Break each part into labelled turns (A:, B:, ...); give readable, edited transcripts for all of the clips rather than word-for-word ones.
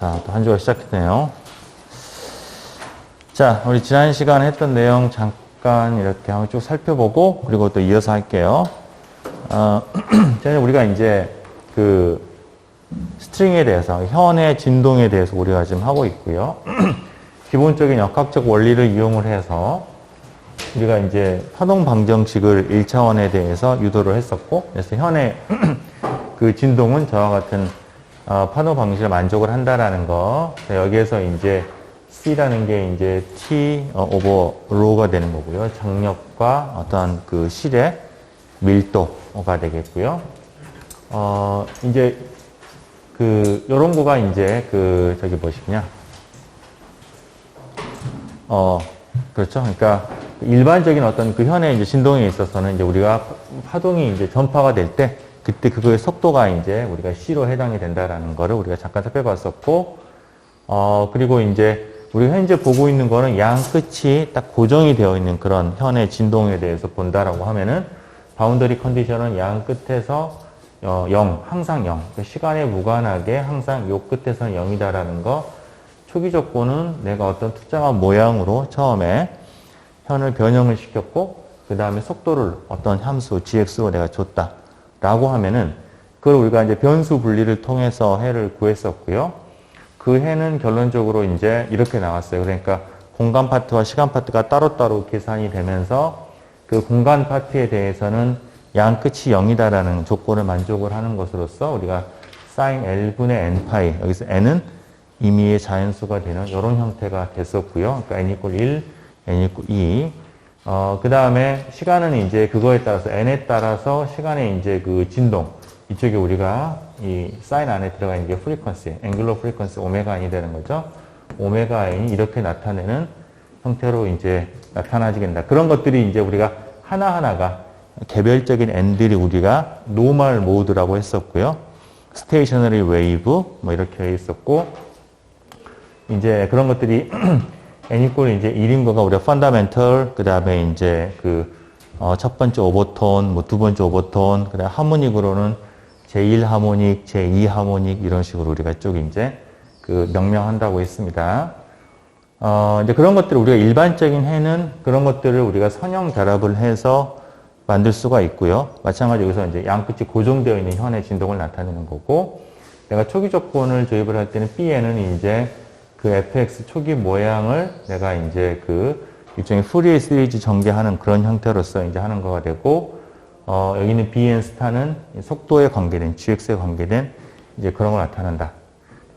A: 자, 또 한 주가 시작했네요. 자, 우리 지난 시간에 했던 내용 잠깐 이렇게 한번 쭉 살펴보고, 그리고 또 이어서 할게요. 우리가 이제 그 스트링에 대해서, 현의 진동에 대해서 우리가 지금 하고 있고요. 기본적인 역학적 원리를 이용을 해서 우리가 이제 파동 방정식을 1차원에 대해서 유도를 했었고, 그래서 현의 그 진동은 저와 같은 파동 방식을 만족을 한다라는 거. 여기에서 이제 C라는 게 이제 T 오버 로가 되는 거고요. 장력과 어떤 그 실의 밀도가 되겠고요. 이제 요런 거가 이제 저기 뭐시냐. 그렇죠. 그러니까 일반적인 어떤 그 현의 이제 진동에 있어서는 이제 우리가 파동이 이제 전파가 될 때 그때 그거의 속도가 이제 우리가 C로 해당이 된다라는 거를 우리가 잠깐 살펴봤었고, 그리고 이제 우리가 현재 보고 있는 거는 양 끝이 딱 고정이 되어 있는 그런 현의 진동에 대해서 본다라고 하면은 바운더리 컨디션은 양 끝에서 0, 항상 0. 시간에 무관하게 항상 요 끝에서는 0이다라는 거. 초기 조건은 내가 어떤 특정한 모양으로 처음에 현을 변형을 시켰고, 그 다음에 속도를 어떤 함수 gx로 내가 줬다. 라고 하면은, 그걸 우리가 이제 변수 분리를 통해서 해를 구했었고요. 그 해는 결론적으로 이제 이렇게 나왔어요. 그러니까 공간 파트와 시간 파트가 따로따로 계산이 되면서 그 공간 파트에 대해서는 양 끝이 0이다라는 조건을 만족을 하는 것으로서 우리가 sin L분의 n파이, 여기서 n은 임의의 자연수가 되는 이런 형태가 됐었고요. 그러니까 n 이퀄 1, n 이퀄 2. 그 다음에 시간은 이제 그거에 따라서 n에 따라서 시간의 이제 그 진동, 이쪽에 우리가 이 사인 안에 들어가 있는 게 프리퀀시, 앵글러 프리퀀시 오메가 n이 되는 거죠. 오메가 n이 이렇게 나타내는 형태로 이제 나타나지게 된다. 그런 것들이 이제 우리가 하나하나가 개별적인 n들이 우리가 노멀 모드라고 했었고요. 스테이셔너리 웨이브 뭐 이렇게 있었고, 이제 그런 것들이 n 이퀄 이제 1인 거가 우리가 펀더멘털, 그 다음에 이제 첫 번째 오버톤, 뭐 두 번째 오버톤, 그 다음에 하모닉으로는 제1 하모닉, 제2 하모닉 이런 식으로 우리가 쭉 이제 명명한다고 했습니다. 이제 그런 것들을 우리가 일반적인 해는 그런 것들을 우리가 선형 결합을 해서 만들 수가 있고요. 마찬가지로 여기서 이제 양 끝이 고정되어 있는 현의 진동을 나타내는 거고, 내가 초기 조건을 조입을 할 때는 B에는 이제 그 fx 초기 모양을 내가 이제 일종의 푸리에 시리즈 전개하는 그런 형태로서 이제 하는 거가 되고, 여기는 bn 스타는 속도에 관계된, gx에 관계된 이제 그런 걸 나타낸다.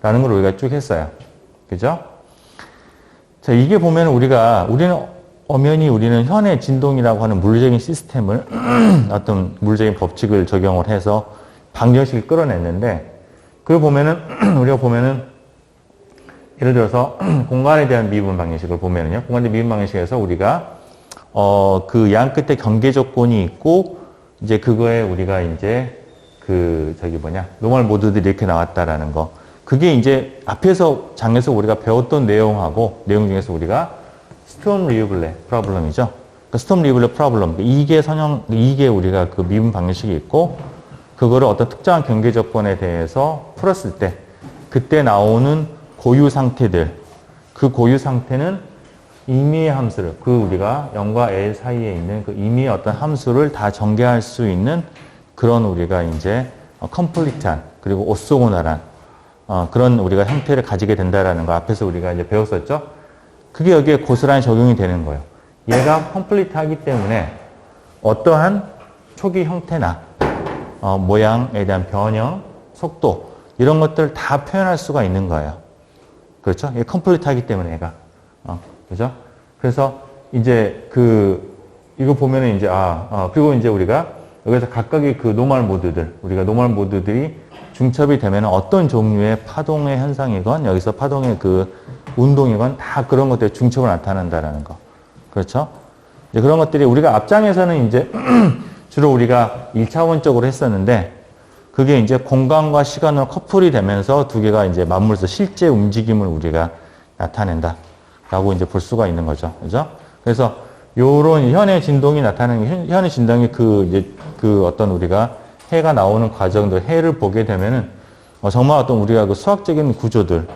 A: 라는 걸 우리가 쭉 했어요. 그죠? 자, 이게 보면 우리는 엄연히 우리는 현의 진동이라고 하는 물리적인 시스템을 어떤 물리적인 법칙을 적용을 해서 방정식을 끌어냈는데, 그걸 보면은, 우리가 보면은 예를 들어서 공간에 대한 미분 방정식을 보면은요. 공간의 미분 방정식에서 우리가 그 양 끝에 경계 조건이 있고, 이제 그거에 우리가 이제 노멀 모드들이 이렇게 나왔다라는 거. 그게 이제 앞에서 장에서 우리가 배웠던 내용 중에서 우리가 스톰 리우블레 프로블럼이죠. 그 스톰 리우블레 프로블럼. 이게 우리가 그 미분 방정식이 있고, 그거를 어떤 특정한 경계 조건에 대해서 풀었을 때 그때 나오는 고유 상태들, 그 고유 상태는 임의의 함수를, 우리가 0과 L 사이에 있는 그 임의의 어떤 함수를 다 전개할 수 있는 그런 우리가 이제 컴플리트한, 그리고 오소고날한 그런 우리가 형태를 가지게 된다라는 거 앞에서 우리가 이제 배웠었죠. 그게 여기에 고스란히 적용이 되는 거예요. 얘가 컴플리트하기 때문에 어떠한 초기 형태나 모양에 대한 변형, 속도 이런 것들을 다 표현할 수가 있는 거예요. 그렇죠? 이게 컴플리트하기 때문에 얘가. 그죠? 그래서 이제 이거 보면은 이제, 그리고 이제 우리가 여기서 각각의 노멀 모드들, 우리가 노멀 모드들이 중첩이 되면 어떤 종류의 파동의 현상이건, 여기서 파동의 운동이건 다 그런 것들이 중첩을 나타낸다라는 거. 그렇죠? 이제 그런 것들이 우리가 앞장에서는 이제 주로 우리가 1차원적으로 했었는데, 그게 이제 공간과 시간으로 커플이 되면서 두 개가 이제 맞물려서 실제 움직임을 우리가 나타낸다. 라고 이제 볼 수가 있는 거죠. 그죠? 그래서 요런 현의 진동이 나타나는, 현의 진동이 어떤 우리가 해가 나오는 과정들, 해를 보게 되면은 정말 어떤 우리가 수학적인 구조들,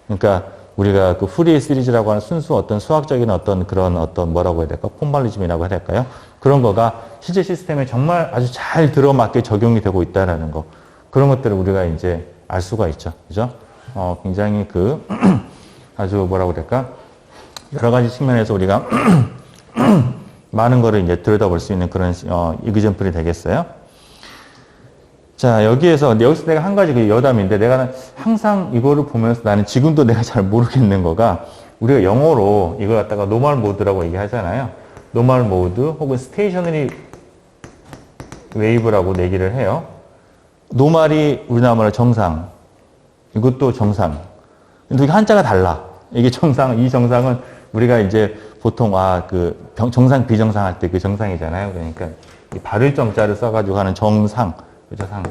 A: 그러니까 우리가 그 후리에 시리즈라고 하는 순수 어떤 수학적인 어떤 그런 어떤 뭐라고 해야 될까? 포멀리즘이라고 해야 될까요? 그런 거가 실제 시스템에 정말 아주 잘 들어맞게 적용이 되고 있다라는 거. 그런 것들을 우리가 이제 알 수가 있죠. 그죠? 굉장히 그 아주 뭐라고 해야 될까? 여러 가지 측면에서 우리가 많은 거를 이제 들여다볼 수 있는 그런 이그젠플이 되겠어요. 자, 여기서 내가 한 가지 그 여담인데 내가 항상 이거를 보면서 나는 지금도 내가 잘 모르겠는 거가 우리가 영어로 이걸 갖다가 노멀 모드라고 얘기하잖아요. 노멀 모드 혹은 스테이셔너리 웨이브라고 얘기를 해요. 노멀이 우리나라 말로 정상. 이것도 정상. 근데 이게 한자가 달라. 이게 정상, 이 정상은 우리가 이제 보통 정상, 비정상 할 때 그 정상이잖아요. 그러니까 이 바를 정자를 써가지고 하는 정상. 그죠? 상,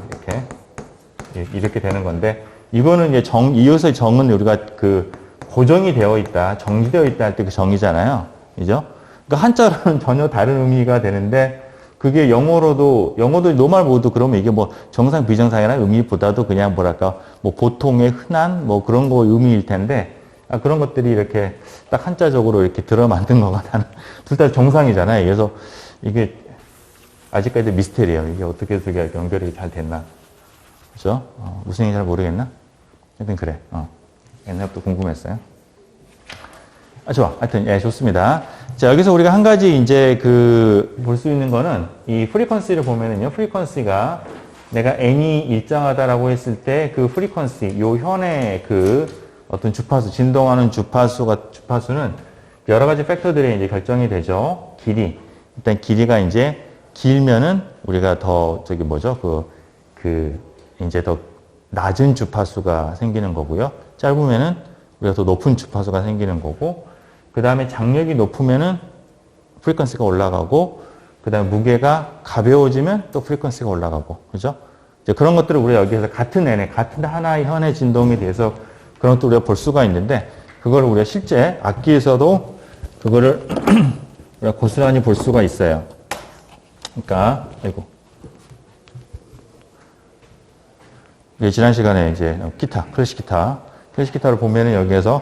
A: 이렇게 되는 건데, 이거는 이제 이것의 정은 우리가 그 고정이 되어 있다, 정지되어 있다 할 때 그 정이잖아요. 그죠? 그러니까 한자로는 전혀 다른 의미가 되는데, 그게 영어도 노멀 모드 그러면 이게 뭐 정상, 비정상이라는 의미보다도 그냥 뭐랄까, 뭐 보통의 흔한 뭐 그런 거 의미일 텐데, 그런 것들이 이렇게 딱 한자적으로 이렇게 들어만든 거가 나는 둘 다 정상이잖아요. 그래서 이게 아직까지 미스테리예요. 이게 어떻게 해서 연결이 잘 됐나. 그죠? 무슨 얘기인지 잘 모르겠나? 하여튼 그래. 옛날부터 궁금했어요. 좋아. 하여튼, 예, 좋습니다. 자, 여기서 우리가 한 가지 이제 볼 수 있는 거는 이 프리퀀시를 보면은요, 프리퀀시가 내가 n이 일정하다라고 했을 때 그 프리퀀시, 요 현의 어떤 주파수, 진동하는 주파수는 여러 가지 팩터들이 이제 결정이 되죠. 길이. 일단 길이가 이제 길면은 우리가 더 이제 더 낮은 주파수가 생기는 거고요. 짧으면은 우리가 더 높은 주파수가 생기는 거고, 그 다음에 장력이 높으면은 프리퀀시가 올라가고, 그 다음에 무게가 가벼워지면 또 프리퀀시가 올라가고, 그죠? 이제 그런 것들을 우리가 여기에서 같은 하나의 현의 진동에 대해서 그런 것도 우리가 볼 수가 있는데, 그걸 우리가 실제 악기에서도 그거를 우리가 고스란히 볼 수가 있어요. 그러니까, 지난 시간에 이제 클래식 기타를 보면은 여기에서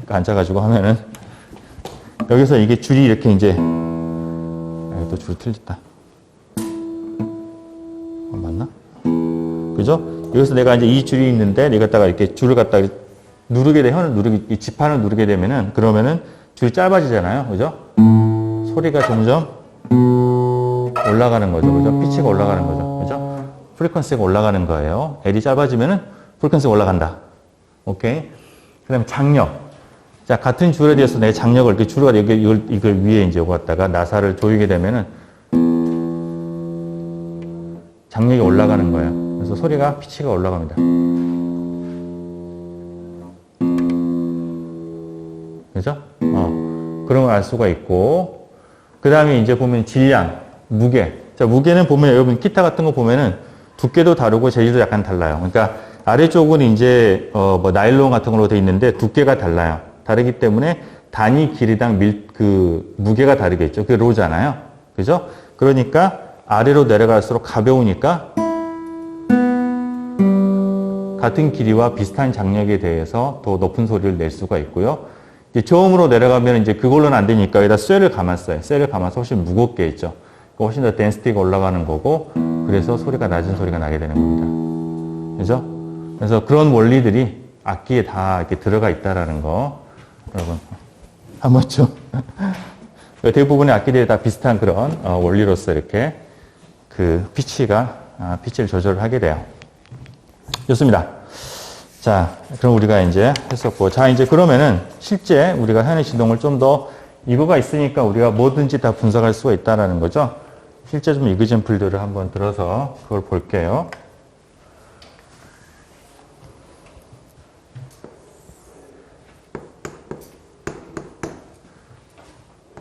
A: 앉아가지고 하면은 여기서 이게 줄이 이렇게 이제 또 줄이 틀렸다. 맞나? 그죠? 여기서 내가 이제 이 줄이 있는데 이것다가 이렇게 줄을 갖다가 이 지판을 누르게 되면은 그러면은 줄이 짧아지잖아요. 그죠? 소리가 점점 올라가는 거죠. 그죠? 피치가 올라가는 거죠. 그죠? 프리퀀시가 올라가는 거예요. L이 짧아지면은 프리퀀시가 올라간다. 오케이? 그 다음에 장력. 자, 같은 줄에 대해서 내 장력을 이렇게 줄을 이걸 위에 이제 갖다가 나사를 조이게 되면은 장력이 올라가는 거예요. 그래서 소리가 피치가 올라갑니다. 그죠? 그런 걸 알 수가 있고, 그 다음에 이제 보면 질량, 무게. 자, 무게는 보면 여러분 기타 같은 거 보면은 두께도 다르고 재질도 약간 달라요. 그러니까 아래쪽은 이제 뭐 나일론 같은 걸로 돼 있는데 두께가 달라요. 다르기 때문에 단위 길이당 무게가 다르겠죠. 그게 로잖아요. 그죠? 그러니까 아래로 내려갈수록 가벼우니까 같은 길이와 비슷한 장력에 대해서 더 높은 소리를 낼 수가 있고요. 이제 저음으로 내려가면 이제 그걸로는 안 되니까 여기다 쇠를 감았어요. 쇠를 감아서 훨씬 무겁게 했죠. 훨씬 더 덴시티가 올라가는 거고, 그래서 소리가 낮은 소리가 나게 되는 겁니다. 그죠? 그래서 그런 원리들이 악기에 다 이렇게 들어가 있다라는 거, 여러분, 한 번쯤. 대부분의 악기들이 다 비슷한 그런 원리로서 이렇게 피치를 조절을 하게 돼요. 좋습니다. 자, 그럼 우리가 이제 했었고, 자, 이제 그러면은 실제 우리가 현의 진동을 좀 더 이거가 있으니까 우리가 뭐든지 다 분석할 수가 있다라는 거죠. 실제 좀 이그젠플들을 한번 들어서 그걸 볼게요.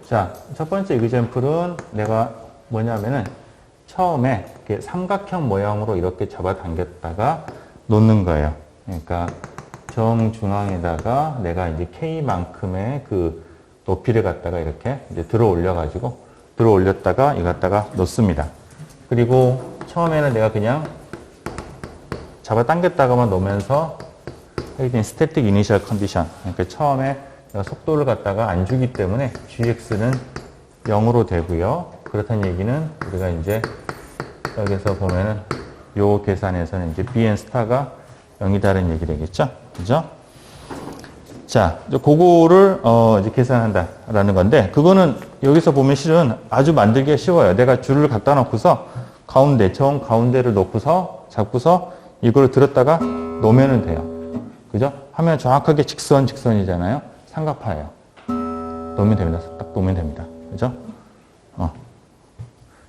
A: 자, 첫 번째 이그젠플은 내가 뭐냐면은 처음에 이렇게 삼각형 모양으로 이렇게 잡아당겼다가 놓는 거예요. 그러니까 정중앙에다가 내가 이제 K만큼의 높이를 갖다가 이렇게 이제 들어 올렸다가 이거 갖다가 놓습니다. 그리고 처음에는 내가 그냥 잡아당겼다가만 놓으면서 하게 된 static initial condition. 그러니까 처음에 속도를 갖다가 안 주기 때문에 gx는 0으로 되고요. 그렇다는 얘기는 우리가 이제 여기서 보면은 요 계산에서는 이제 bn 스타가 0이다라는 얘기 되겠죠? 그죠? 자, 이제 그거를 이제 계산한다라는 건데, 그거는 여기서 보면 실은 아주 만들기가 쉬워요. 내가 줄을 갖다 놓고서 가운데, 정 가운데를 놓고서 잡고서 이걸 들었다가 놓으면 돼요. 그죠? 하면 정확하게 직선이잖아요. 삼각파예요. 놓으면 됩니다. 딱 놓으면 됩니다. 그죠?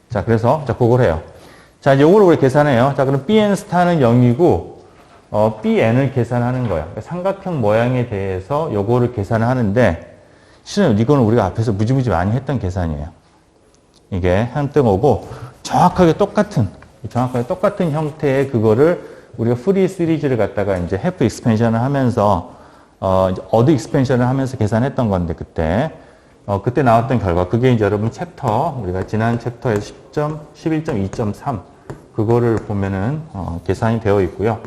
A: 자, 그래서, 자, 그걸 해요. 자, 이제 요거를 우리 계산해요. 자, 그럼 bn 스타는 0이고, bn을 계산하는 거예요. 그러니까 삼각형 모양에 대해서 요거를 계산을 하는데, 실은 이거는 우리가 앞에서 무지무지 많이 했던 계산이에요. 이게 한 등 오고, 정확하게 똑같은 형태의 그거를 우리가 프리 시리즈를 갖다가 이제 해프 익스펜션을 하면서, 어드 익스펜션을 하면서 계산했던 건데, 그때 나왔던 결과, 그게 이제 여러분 챕터, 우리가 지난 챕터에서 11.2.3, 그거를 보면은, 계산이 되어 있고요.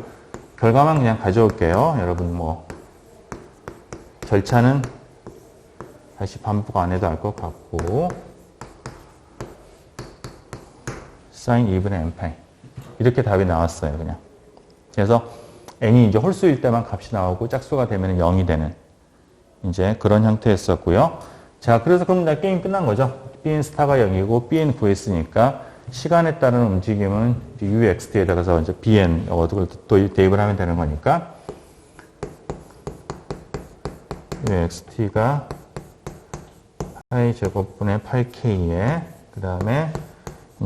A: 결과만 그냥 가져올게요. 여러분 뭐, 절차는 다시 반복 안 해도 알 것 같고, sin 2분의 n파이. 이렇게 답이 나왔어요, 그냥. 그래서 n이 이제 홀수일 때만 값이 나오고 짝수가 되면 0이 되는 이제 그런 형태였었고요. 자, 그래서 그럼 나 게임 끝난 거죠. bn 스타가 0이고 bn 구했으니까 시간에 따른 움직임은 uxt에다가서 이제 bn 또 대입을 하면 되는 거니까 uxt가 파이 제곱분의 8k에 그 다음에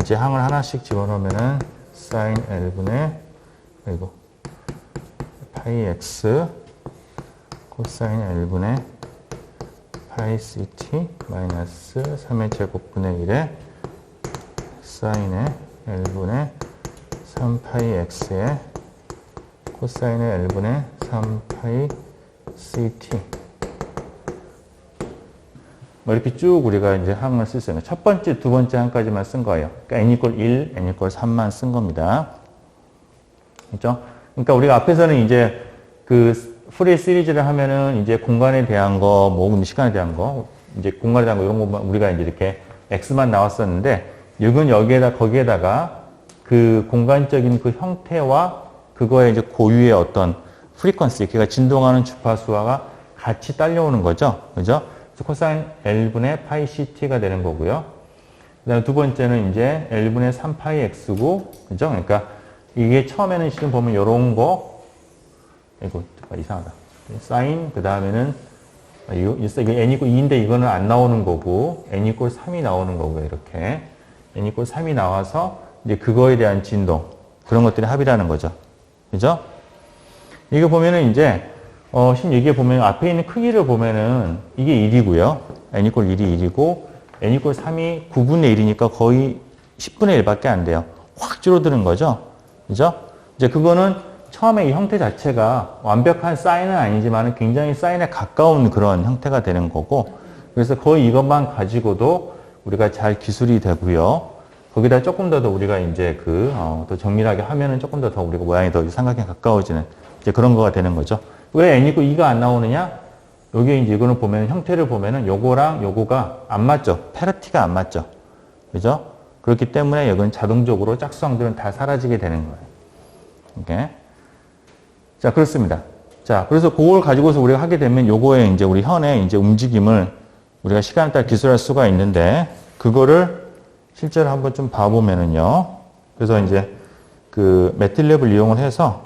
A: 이제 항을 하나씩 집어넣으면은 sin l분의 그리고 파이 x 코사인 l분의 파이 ct 마이너스 3의 제곱분의 1에 사인의 l분의 3파이 x의 코사인의 l분의 3파이 ct 뭐 이렇게 쭉 우리가 이제 항을 쓸 수 있는 첫 번째, 두 번째 항까지만 쓴 거예요. 그러니까 n 이퀄 1, n 이퀄 3만 쓴 겁니다. 그죠? 그러니까 우리가 앞에서는 이제 그 프리 시리즈를 하면은 이제 공간에 대한 거, 뭐 시간에 대한 거, 이제 공간에 대한 거 이런 거만 우리가 이제 이렇게 x만 나왔었는데 이건 거기에다가 그 공간적인 그 형태와 그거의 이제 고유의 어떤 프리퀀시, 그러니까 진동하는 주파수와 같이 딸려오는 거죠. 그죠? 코사인 L분의 파이 CT가 되는 거고요. 그 다음에 두 번째는 이제 L분의 3파이 X고, 그죠? 그러니까 이게 처음에는 지금 보면 요런 거, 이거 이상하다. 사인, 그 다음에는, 이게 N 이퀄 2인데 이거는 안 나오는 거고, N 이퀄 3이 나오는 거고요, 이렇게. N 이퀄 3이 나와서 이제 그거에 대한 진동, 그런 것들이 합이라는 거죠. 그죠? 이거 보면은 이제, 여기에 보면 앞에 있는 크기를 보면은 이게 1이고요. n 이퀄 1이 1이고 n 이퀄 3이 9분의 1이니까 거의 10분의 1밖에 안 돼요. 확 줄어드는 거죠. 그죠? 이제 그거는 처음에 이 형태 자체가 완벽한 사인은 아니지만 굉장히 사인에 가까운 그런 형태가 되는 거고 그래서 거의 이것만 가지고도 우리가 잘 기술이 되고요. 거기다 조금 더 우리가 이제 더 정밀하게 하면은 조금 더 우리가 모양이 더 삼각형에 가까워지는 이제 그런 거가 되는 거죠. 왜 n 이고 2가 안 나오느냐? 여기 이제 이거는 보면 형태를 보면은 요거랑 요거가 안 맞죠. 패러티가 안 맞죠. 그죠? 그렇기 때문에 여기는 자동적으로 짝수항들은 다 사라지게 되는 거예요. 이렇게. 자, 그렇습니다. 자, 그래서 그걸 가지고서 우리가 하게 되면 요거에 이제 우리 현의 이제 움직임을 우리가 시간에 따라 기술할 수가 있는데 그거를 실제로 한번 좀 봐보면은요. 그래서 이제 그 매틀랩을 이용을 해서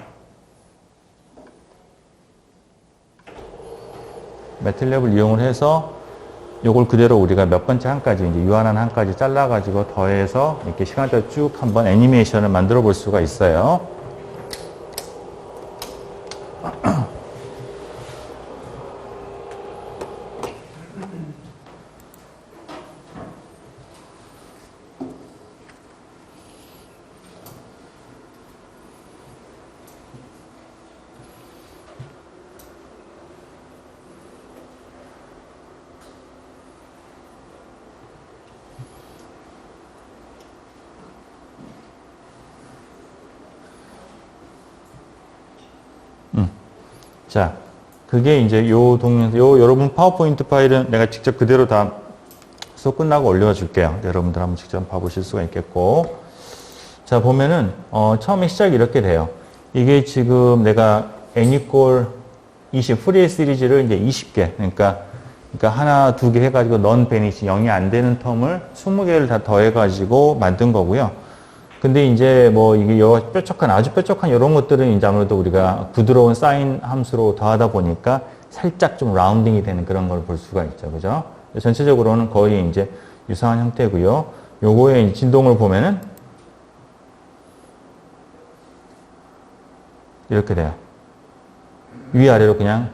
A: 매틀랩을 이용을 해서 요걸 그대로 우리가 몇 번째 항까지 이제 유한한 항까지 잘라가지고 더해서 이렇게 시간대로 쭉 한번 애니메이션을 만들어 볼 수가 있어요. 자, 그게 이제 요 동영상, 여러분 파워포인트 파일은 내가 직접 그대로 다 수업 끝나고 올려줄게요. 여러분들 한번 직접 봐보실 수가 있겠고. 자, 보면은, 처음에 시작이 이렇게 돼요. 이게 지금 내가 n = 20, 프리에 시리즈를 이제 20개, 그러니까 하나, 두 개 해가지고 넌 베니시, 0이 안 되는 텀을 20개를 다 더해가지고 만든 거고요. 근데 이제 뭐 이게 뾰족한, 아주 뾰족한 이런 것들은 이제 아무래도 우리가 부드러운 사인 함수로 더하다 보니까 살짝 좀 라운딩이 되는 그런 걸 볼 수가 있죠. 그죠? 전체적으로는 거의 이제 유사한 형태고요. 요거의 진동을 보면은 이렇게 돼요. 위아래로 그냥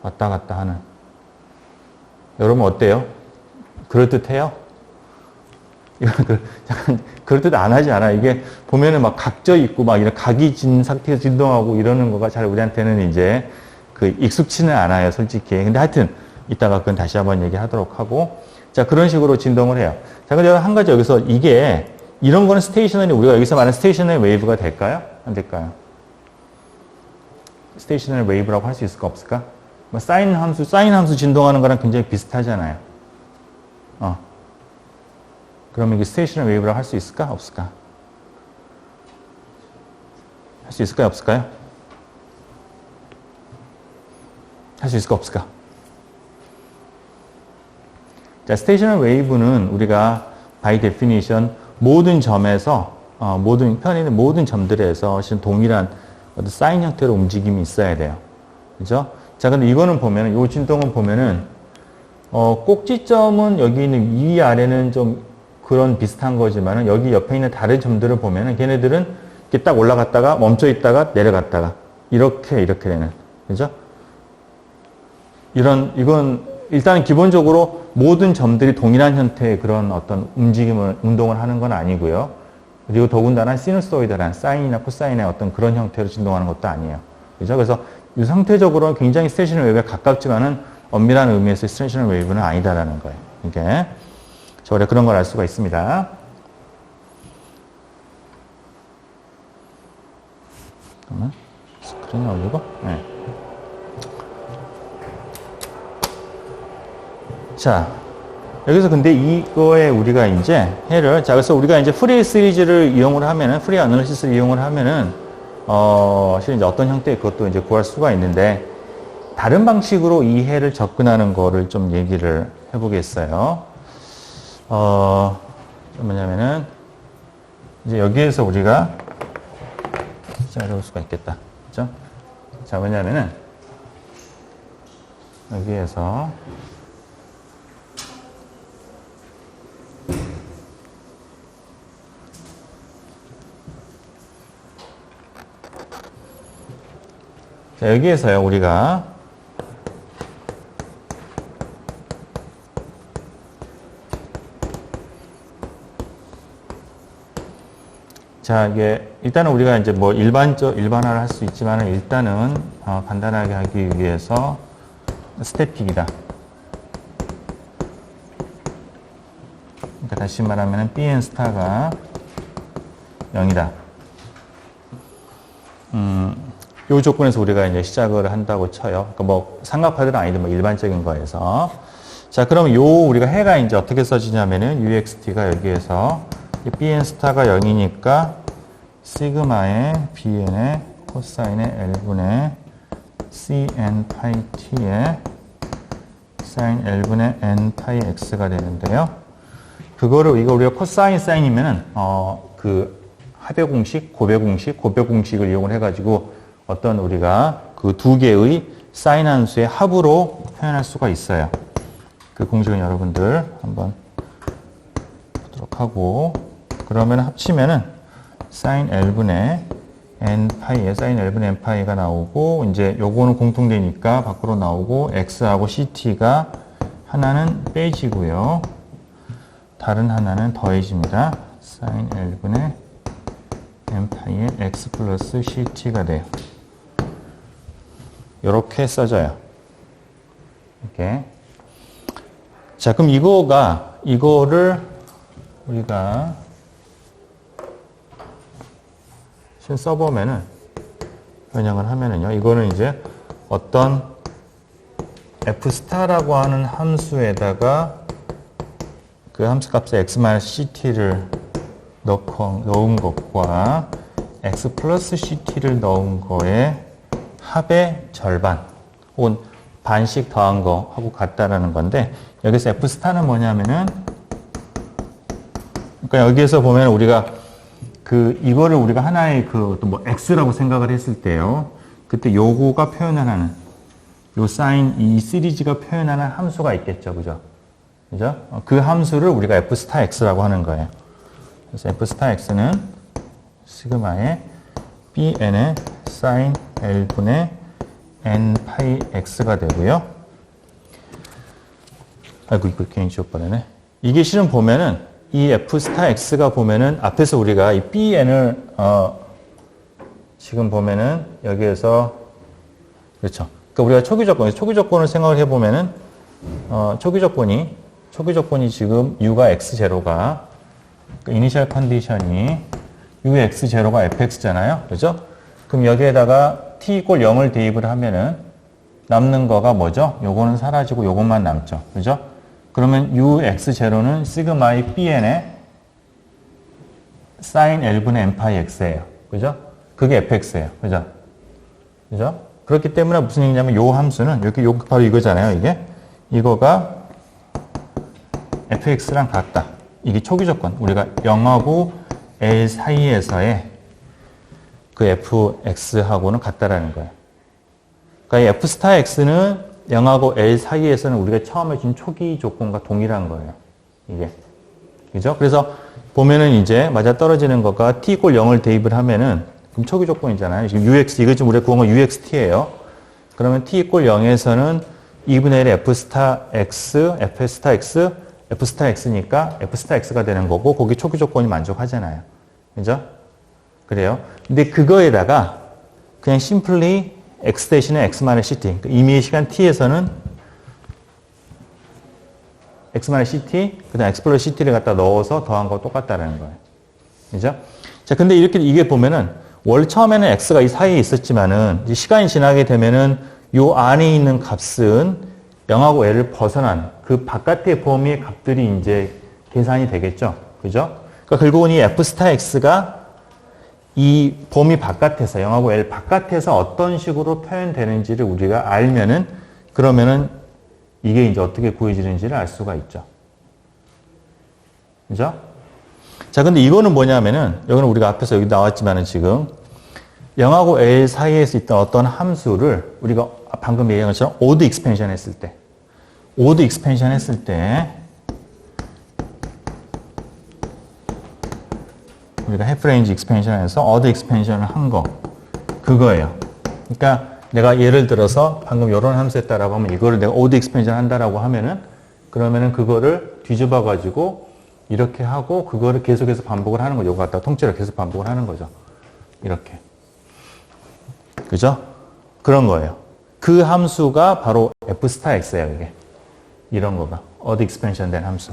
A: 왔다 갔다 하는. 여러분 어때요? 그럴듯해요? 이건 약간 그럴듯 안 하지 않아. 이게 보면은 막 각져 있고 막 이런 각이 진 상태에서 진동하고 이러는 거가 잘 우리한테는 이제 그 익숙치는 않아요, 솔직히. 근데 하여튼 이따가 그건 다시 한번 얘기하도록 하고. 자, 그런 식으로 진동을 해요. 자, 근데 한 가지 여기서 이게 이런 거는 스테이셔너리, 우리가 여기서 말하는 스테이셔너리 웨이브가 될까요? 안 될까요? 스테이셔너리 웨이브라고 할 수 있을까 없을까? 뭐 사인 함수 진동하는 거랑 굉장히 비슷하잖아요. 그러면 이게 스테이셔너리 웨이브라고 할 수 있을까? 없을까? 할 수 있을까요? 없을까요? 할 수 있을까? 없을까? 자, 스테이셔너리 웨이브는 우리가 by definition 모든 점에서 편에 있는 모든 점들에서 동일한 어떤 사인 형태로 움직임이 있어야 돼요. 그죠? 자, 근데 이거는 보면은, 이 진동은 보면은, 꼭지점은 여기 있는 위 아래는 좀 그런 비슷한 거지만은 여기 옆에 있는 다른 점들을 보면은 걔네들은 이렇게 딱 올라갔다가 멈춰 있다가 내려갔다가 이렇게 되는. 그죠? 이건 일단 기본적으로 모든 점들이 동일한 형태의 그런 어떤 운동을 하는 건 아니고요. 그리고 더군다나 시누소이드란 사인이나 코사인의 어떤 그런 형태로 진동하는 것도 아니에요. 그죠? 그래서 이 상태적으로는 굉장히 스테이셔너리 웨이브에 가깝지만은 엄밀한 의미에서 스테이셔너리 웨이브는 아니다라는 거예요. 이게. 자, 우리가 그런 걸 알 수가 있습니다. 그러면 스크린 올리고, 네. 자, 여기서 근데 이거에 우리가 이제 자, 그래서 우리가 이제 프리 시리즈를 이용을 하면은, 프리 어널리시스를 이용을 하면은, 실은 이제 어떤 형태의 그것도 이제 구할 수가 있는데, 다른 방식으로 이 해를 접근하는 거를 좀 얘기를 해보겠어요. 뭐냐면은, 이제 여기에서 우리가 시작을 해볼 수가 있겠다. 그죠? 자, 뭐냐면은, 여기에서, 자, 여기에서요, 우리가 자, 이게 일단은 우리가 이제 뭐 일반화를 할 수 있지만은 일단은 간단하게 하기 위해서 스태틱이다. 그러니까 다시 말하면은 bn 스타가 0이다. 요 조건에서 우리가 이제 시작을 한다고 쳐요. 그러니까 뭐 삼각파들은 아니든 뭐 일반적인 거에서. 자, 그럼 우리가 해가 이제 어떻게 써지냐면은 UXT가 여기에서 bn 스타가 0이니까 시그마의 bn의 코사인의 L분의 cn 파이 t의 사인 L분의 n 파이 x가 되는데요. 그거를 이거 우리가 코사인 사인이면은 그 합의 공식, 고배 공식을 이용을 해가지고 어떤 우리가 그 두 개의 사인 함수의 합으로 표현할 수가 있어요. 그 공식은 여러분들 한번 보도록 하고, 그러면 합치면은 사인 L분의 n 파이에 사인 L분의 n 파이가 나오고, 이제 요거는 공통되니까 밖으로 나오고, x하고 ct가 하나는 빼지고요. 다른 하나는 더해집니다. 사인 L분의 n 파이의 x 플러스 ct가 돼요. 이렇게 써져요. 이렇게. 자, 그럼 이거를 우리가 써보면은 변형을 하면은요. 이거는 이제 어떤 f-라고 하는 함수에다가 그 함수 값에 x-ct를 넣은 것과 x 플러스 ct를 넣은 거의 합의 절반 혹은 반씩 더한 거하고 같다라는 건데, 여기서 f-는 뭐냐면은, 그러니까 여기에서 보면 우리가 이거를 우리가 하나의 어떤 뭐 x라고 생각을 했을 때요. 그때 요거가 표현하는 요 사인 이 시리즈가 표현하는 함수가 있겠죠. 그죠? 그죠? 그 함수를 우리가 f-x라고 하는 거예요. 그래서 f-x는 시그마의 bn의 사인 l분의 n 파이 x가 되고요. 아이고, 이거 괜히 지워버리네. 이게 실은 보면은 이 f-x가 보면은 앞에서 우리가 이 bn을 지금 보면은 여기에서 그렇죠. 그러니까 우리가 초기 조건을 생각을 해보면은 초기 조건이 지금 u가 x0가 이니셜 컨디션이 ux0가 fx잖아요. 그죠? 그럼 여기에다가 t = 0을 대입을 하면은 남는 거가 뭐죠? 요거는 사라지고 요것만 남죠. 그죠? 그러면 ux0는 시그마의 bn의 sin l분의 n 파이 x예요. 그죠? 그게 fx예요. 그죠? 그죠? 그렇기 때문에 무슨 얘기냐면 요 함수는 요 바로 이거잖아요. 이거가 fx랑 같다. 이게 초기 조건. 우리가 0하고 l 사이에서의 그 fx하고는 같다라는 거예요. 그러니까 이 f-x는 0하고 l 사이에서는 우리가 처음에 준 초기 조건과 동일한 거예요. 이게. 그죠? 그래서 보면은 이제 맞아 떨어지는 거가 t = 0을 대입을 하면은 그럼 초기 조건이잖아요. 지금 ux, 이거 지금 우리가 구한 건 uxt예요. 그러면 t = 0에서는 2분의 1 f-x, f-x, f-x니까 f-x가 되는 거고, 거기 초기 조건이 만족하잖아요. 그죠? 그래요. 근데 그거에다가 그냥 심플리 x 대신에 x-ct, 임의의 시간 t에서는 x-ct, 그 다음 x 플러스 ct를 갖다 넣어서 더한 거 똑같다라는 거예요. 그죠? 자, 근데 이게 보면은, 원래 처음에는 x가 이 사이에 있었지만은, 이제 시간이 지나게 되면은, 요 안에 있는 값은 0하고 l을 벗어난 그 바깥의 범위의 값들이 이제 계산이 되겠죠. 그죠? 그러니까 결국은 이 f-x가 이 범위 바깥에서, 0하고 l 바깥에서 어떤 식으로 표현되는지를 우리가 알면은, 그러면은 이게 이제 어떻게 구해지는지를 알 수가 있죠. 그죠? 자, 근데 이거는 뭐냐면은, 여기는 우리가 앞에서 여기 나왔지만은 지금, 0하고 l 사이에서 있던 어떤 함수를 우리가 방금 얘기한 것처럼 오드 익스펜션 했을 때, 우리가 해프 레인지 익스펜션에서 어드 익스펜션을 한 거, 그거예요. 그러니까 내가 예를 들어서 방금 이런 함수 했다라고 하면 이거를 내가 오드 익스펜션 한다라고 하면은, 그러면은 그거를 뒤집어 가지고 이렇게 하고 그거를 계속해서 반복을 하는 거죠. 이거 갖다가 통째로 계속 반복을 하는 거죠. 이렇게. 그죠? 그런 거예요. 그 함수가 바로 f-x예요, 이게. 이런 거가. 어드 익스펜션 된 함수.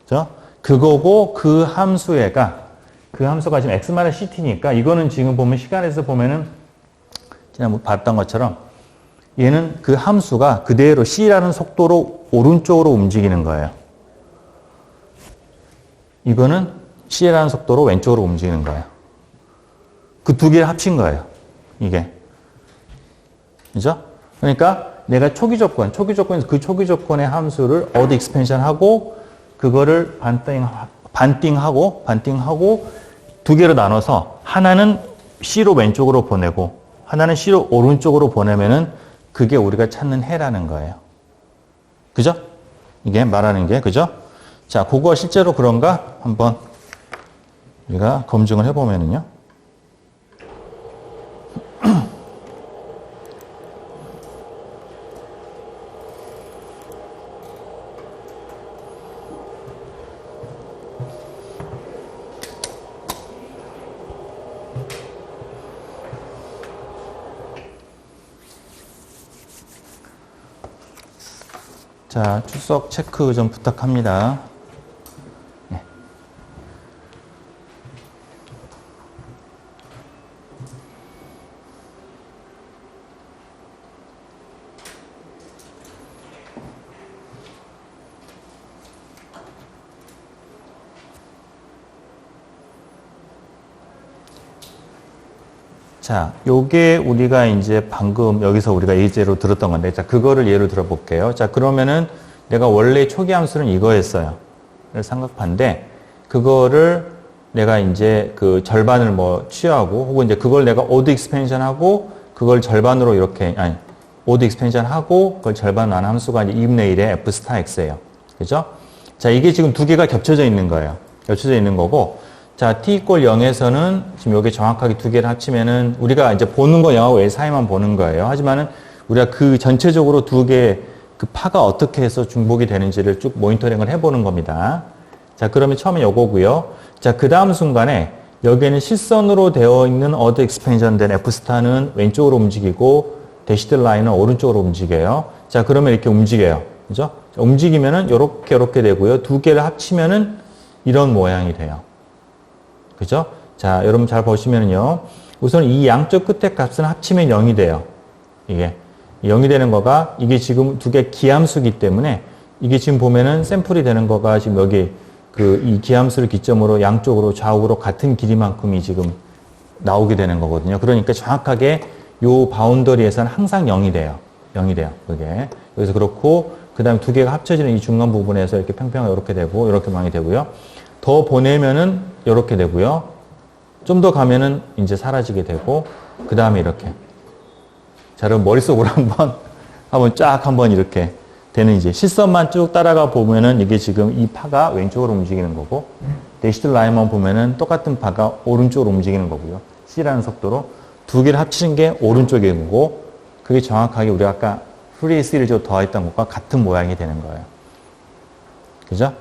A: 그죠? 그거고, 그 함수가 지금 x-ct니까, 이거는 지금 보면 시간에서 보면은, 지난번 봤던 것처럼, 얘는 그 함수가 그대로 c라는 속도로 오른쪽으로 움직이는 거예요. 이거는 c라는 속도로 왼쪽으로 움직이는 거예요. 그 두 개를 합친 거예요. 이게. 그죠? 그러니까 내가 초기 조건에서 그 초기 조건의 함수를 어드 익스펜션 하고, 그거를 반띵하고 두 개로 나눠서 하나는 C로 왼쪽으로 보내고 하나는 C로 오른쪽으로 보내면은 그게 우리가 찾는 해라는 거예요. 그죠? 이게 말하는 게, 그죠? 자, 그거 실제로 그런가? 한번 우리가 검증을 해보면은요. 자, 출석 체크 좀 부탁합니다. 네. 자, 요게 우리가 이제 방금 여기서 우리가 예제로 들었던 건데, 자, 그거를 예로 들어볼게요. 자, 그러면은 내가 원래 초기 함수는 이거였어요. 삼각파인데, 그거를 내가 이제 그 절반을 뭐 취하고, 혹은 이제 그걸 내가 오드 익스펜션 하고, 그걸 절반으로 이렇게, 아니, 오드 익스펜션 하고, 그걸 절반으로 나눈 함수가 이제 2분의 1의 f 스타 x예요. 그죠? 자, 이게 지금 두 개가 겹쳐져 있는 거예요. 겹쳐져 있는 거고, 자, t = 0에서는 지금 여기 정확하게 두 개를 합치면은 우리가 이제 보는 거 0하고 L 사이만 보는 거예요. 하지만은 우리가 그 전체적으로 두 개 그 파가 어떻게 해서 중복이 되는지를 쭉 모니터링을 해보는 겁니다. 자, 그러면 처음에 요거고요. 자, 그 다음 순간에 여기에는 실선으로 되어 있는 어드 익스펜션 된 F 스타는 왼쪽으로 움직이고 대시드 라인은 오른쪽으로 움직여요. 자, 그러면 이렇게 움직여요. 그죠? 자, 움직이면은 요렇게 되고요. 두 개를 합치면은 이런 모양이 돼요. 그죠? 자, 여러분 잘 보시면은요. 우선 이 양쪽 끝에 값은 합치면 0이 돼요. 이게 0이 되는 거가 이게 지금 두 개 기함수기 때문에 이게 지금 보면은 샘플이 되는 거가 지금 여기 그 이 기함수를 기점으로 양쪽으로 좌우로 같은 길이만큼이 지금 나오게 되는 거거든요. 그러니까 정확하게 요 바운더리에서는 항상 0이 돼요. 0이 돼요. 그게. 여기서 그렇고 그다음에 두 개가 합쳐지는 이 중간 부분에서 이렇게 평평하게 이렇게 되고 이렇게 모양이 되고요. 더 보내면은 이렇게 되고요. 좀 더 가면은 이제 사라지게 되고 그 다음에 이렇게. 자, 그럼 머릿속으로 한번 쫙 한번 이렇게 되는 이제 실선만 쭉 따라가 보면은 이게 지금 이 파가 왼쪽으로 움직이는 거고 대시드 라인만 보면은 똑같은 파가 오른쪽으로 움직이는 거고요. C라는 속도로 두 개를 합치는 게 오른쪽인 거고 그게 정확하게 우리가 아까 프리 시리즈로 더했던 것과 같은 모양이 되는 거예요. 그죠?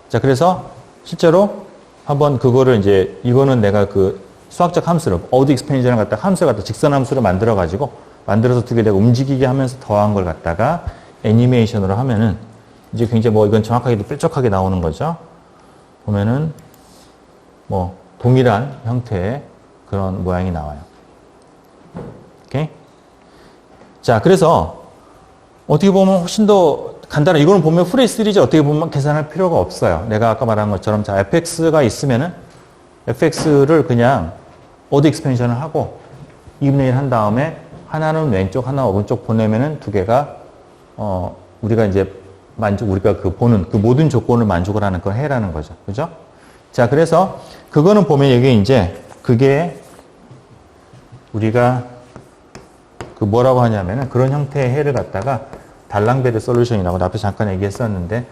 A: 자, 그래서 실제로 한번 그거를 이제 이거는 내가 그 수학적 함수를 어드 익스펜션을 갖다 함수를 갖다 직선 함수를 만들어 가지고 만들어서 두 개 내가 움직이게 하면서 더한 걸 갖다가 애니메이션으로 하면은 이제 굉장히 뭐 이건 정확하게도 뾰족하게 나오는 거죠. 보면은 뭐 동일한 형태의 그런 모양이 나와요. 오케이? 자, 그래서 어떻게 보면 훨씬 더 간단해. 이거는 보면 프리 시리즈 어떻게 보면 계산할 필요가 없어요. 내가 아까 말한 것처럼 자, fx가 있으면은 fx를 그냥 오드 익스펜션을 하고 2분의 1 한 다음에 하나는 왼쪽, 하나 오른쪽 보내면은 두 개가 우리가 이제 우리가 그 보는 그 모든 조건을 만족을 하는 걸 해라는 거죠. 그죠? 자, 그래서 그거는 보면 여기 이제 그게 우리가 그 뭐라고 하냐면은 그런 형태의 해를 갖다가 달랑베르 솔루션이라고 앞에 잠깐 얘기했었는데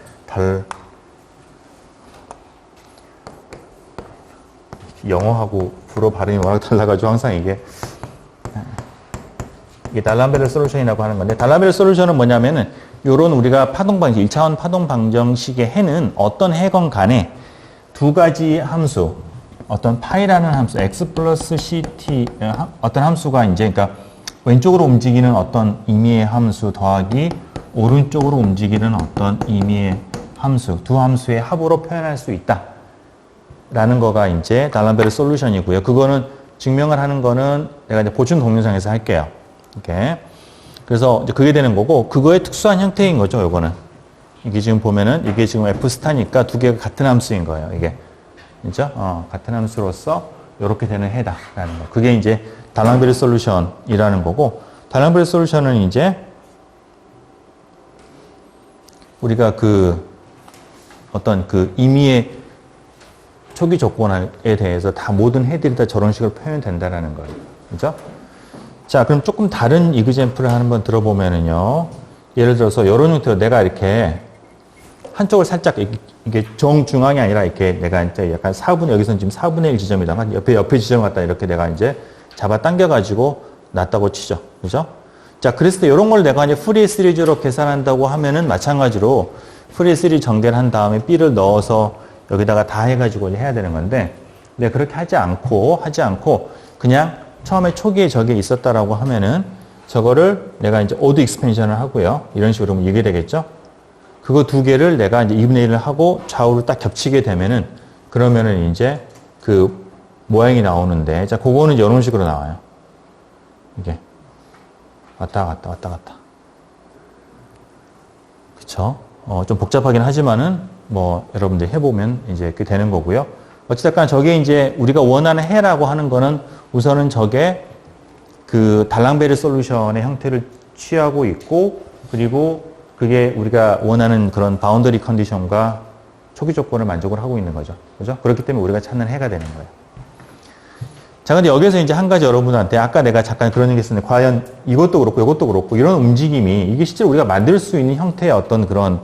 A: 영어하고 불어 발음이 워낙 달라가지고 항상 이게 달랑베르 솔루션이라고 하는 건데 달랑베르 솔루션은 뭐냐면은 요런 우리가 파동방정 1차원 파동방정식의 해는 어떤 해건 간에 두 가지 함수 어떤 파이라는 함수 x 플러스 ct 어떤 함수가 이제 그러니까 왼쪽으로 움직이는 어떤 임의의 함수 더하기 오른쪽으로 움직이는 어떤 임의의 함수, 두 함수의 합으로 표현할 수 있다. 라는 거가 이제 달랑베르 솔루션이고요. 그거는 증명을 하는 거는 내가 이제 보충 동영상에서 할게요. 이렇게. 그래서 이제 그게 되는 거고, 그거의 특수한 형태인 거죠, 요거는. 이게 지금 보면은 이게 지금 F 스타니까 두 개가 같은 함수인 거예요, 이게. 그죠? 같은 함수로서 이렇게 되는 해다라는 거. 그게 이제 달랑베르 솔루션이라는 거고, 달랑베르 솔루션은 이제 우리가 그 어떤 그 임의의 초기 조건에 대해서 다 모든 해들이 다 저런 식으로 표현된다라는 거예요. 그죠? 자, 그럼 조금 다른 이그젠플을 한번 들어보면은요. 예를 들어서 이런 형태로 내가 이렇게 한쪽을 살짝 이게 정중앙이 아니라 이렇게 내가 이제 약간 4분의 여기서는 지금 4분의 1 지점이다가 옆에 지점 갖다 이렇게 내가 이제 잡아 당겨가지고 놨다고 치죠. 그죠? 자, 그랬을 때 이런 걸 내가 이제 프리 시리즈로 계산한다고 하면은 마찬가지로 프리 시리즈 전개를 한 다음에 B를 넣어서 여기다가 다 해가지고 해야 되는 건데, 내가 그렇게 하지 않고 그냥 처음에 초기에 저게 있었다라고 하면은 저거를 내가 이제 오드 익스펜션을 하고요. 이런 식으로 얘기가 되겠죠? 그거 두 개를 내가 이제 2분의 1을 하고 좌우로 딱 겹치게 되면은 그러면은 이제 그 모양이 나오는데, 자, 그거는 이런 식으로 나와요. 이게. 왔다 갔다. 그쵸? 좀 복잡하긴 하지만은, 뭐, 여러분들 해보면 이제 그렇게 되는 거고요. 어찌됐건 저게 이제 우리가 원하는 해라고 하는 거는 우선은 저게 그 달랑베르 솔루션의 형태를 취하고 있고, 그리고 그게 우리가 원하는 그런 바운더리 컨디션과 초기 조건을 만족을 하고 있는 거죠. 그죠? 그렇기 때문에 우리가 찾는 해가 되는 거예요. 자, 근데 여기서 이제 한 가지 여러분한테 아까 내가 잠깐 그런 얘기 했었는데 과연 이것도 그렇고 이것도 그렇고 이런 움직임이 이게 실제로 우리가 만들 수 있는 형태의 어떤 그런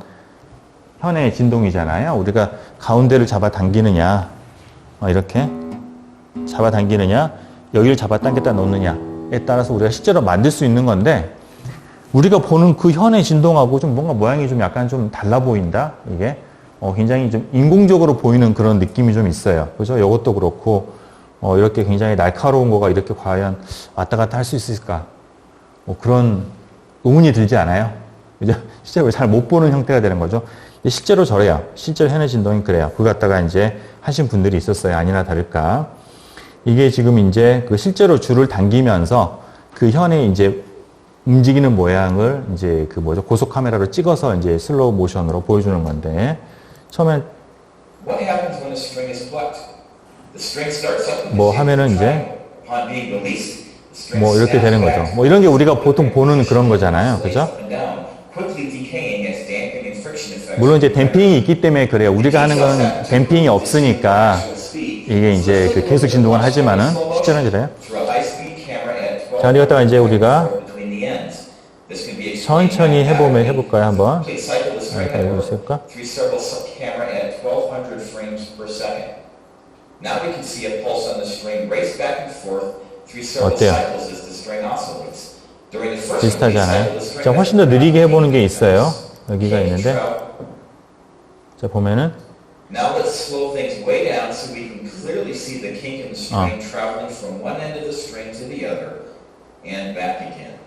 A: 현의 진동이잖아요. 우리가 가운데를 잡아당기느냐, 이렇게 잡아당기느냐, 여기를 잡아당겼다 놓느냐에 따라서 우리가 실제로 만들 수 있는 건데 우리가 보는 그 현의 진동하고 좀 뭔가 모양이 좀 약간 좀 달라 보인다. 이게 굉장히 좀 인공적으로 보이는 그런 느낌이 좀 있어요. 그죠? 이것도 그렇고 이렇게 굉장히 날카로운 거가 이렇게 과연 왔다 갔다 할 수 있을까? 그런 의문이 들지 않아요? 그죠? 실제로 잘 못 보는 형태가 되는 거죠. 실제로 저래요. 실제로 현의 진동이 그래요. 그거 갖다가 이제 하신 분들이 있었어요. 아니나 다를까. 이게 지금 이제 그 실제로 줄을 당기면서 그 현의 이제 움직이는 모양을 이제 그 뭐죠? 고속 카메라로 찍어서 이제 슬로우 모션으로 보여주는 건데 처음엔 뭐 하면은 이제 뭐 이렇게 되는 거죠. 뭐 이런 게 우리가 보통 보는 그런 거잖아요. 그죠? 물론 이제 댐핑이 있기 때문에 그래요. 우리가 하는 건 댐핑이 없으니까 이게 이제 그 계속 진동을 하지만은 실제로는 그래요. 자, 이거 갖다가 이제 우리가 천천히 해볼까요? 한번. 해볼까? 어때요? 비슷하지 않아요? 자, 훨씬 더 느리게 해보는 게 있어요. 여기가 있는데. 자, 보면은. Now let's slow things way down so we can clearly see the kink in the string traveling from one end of the string to the other and back again.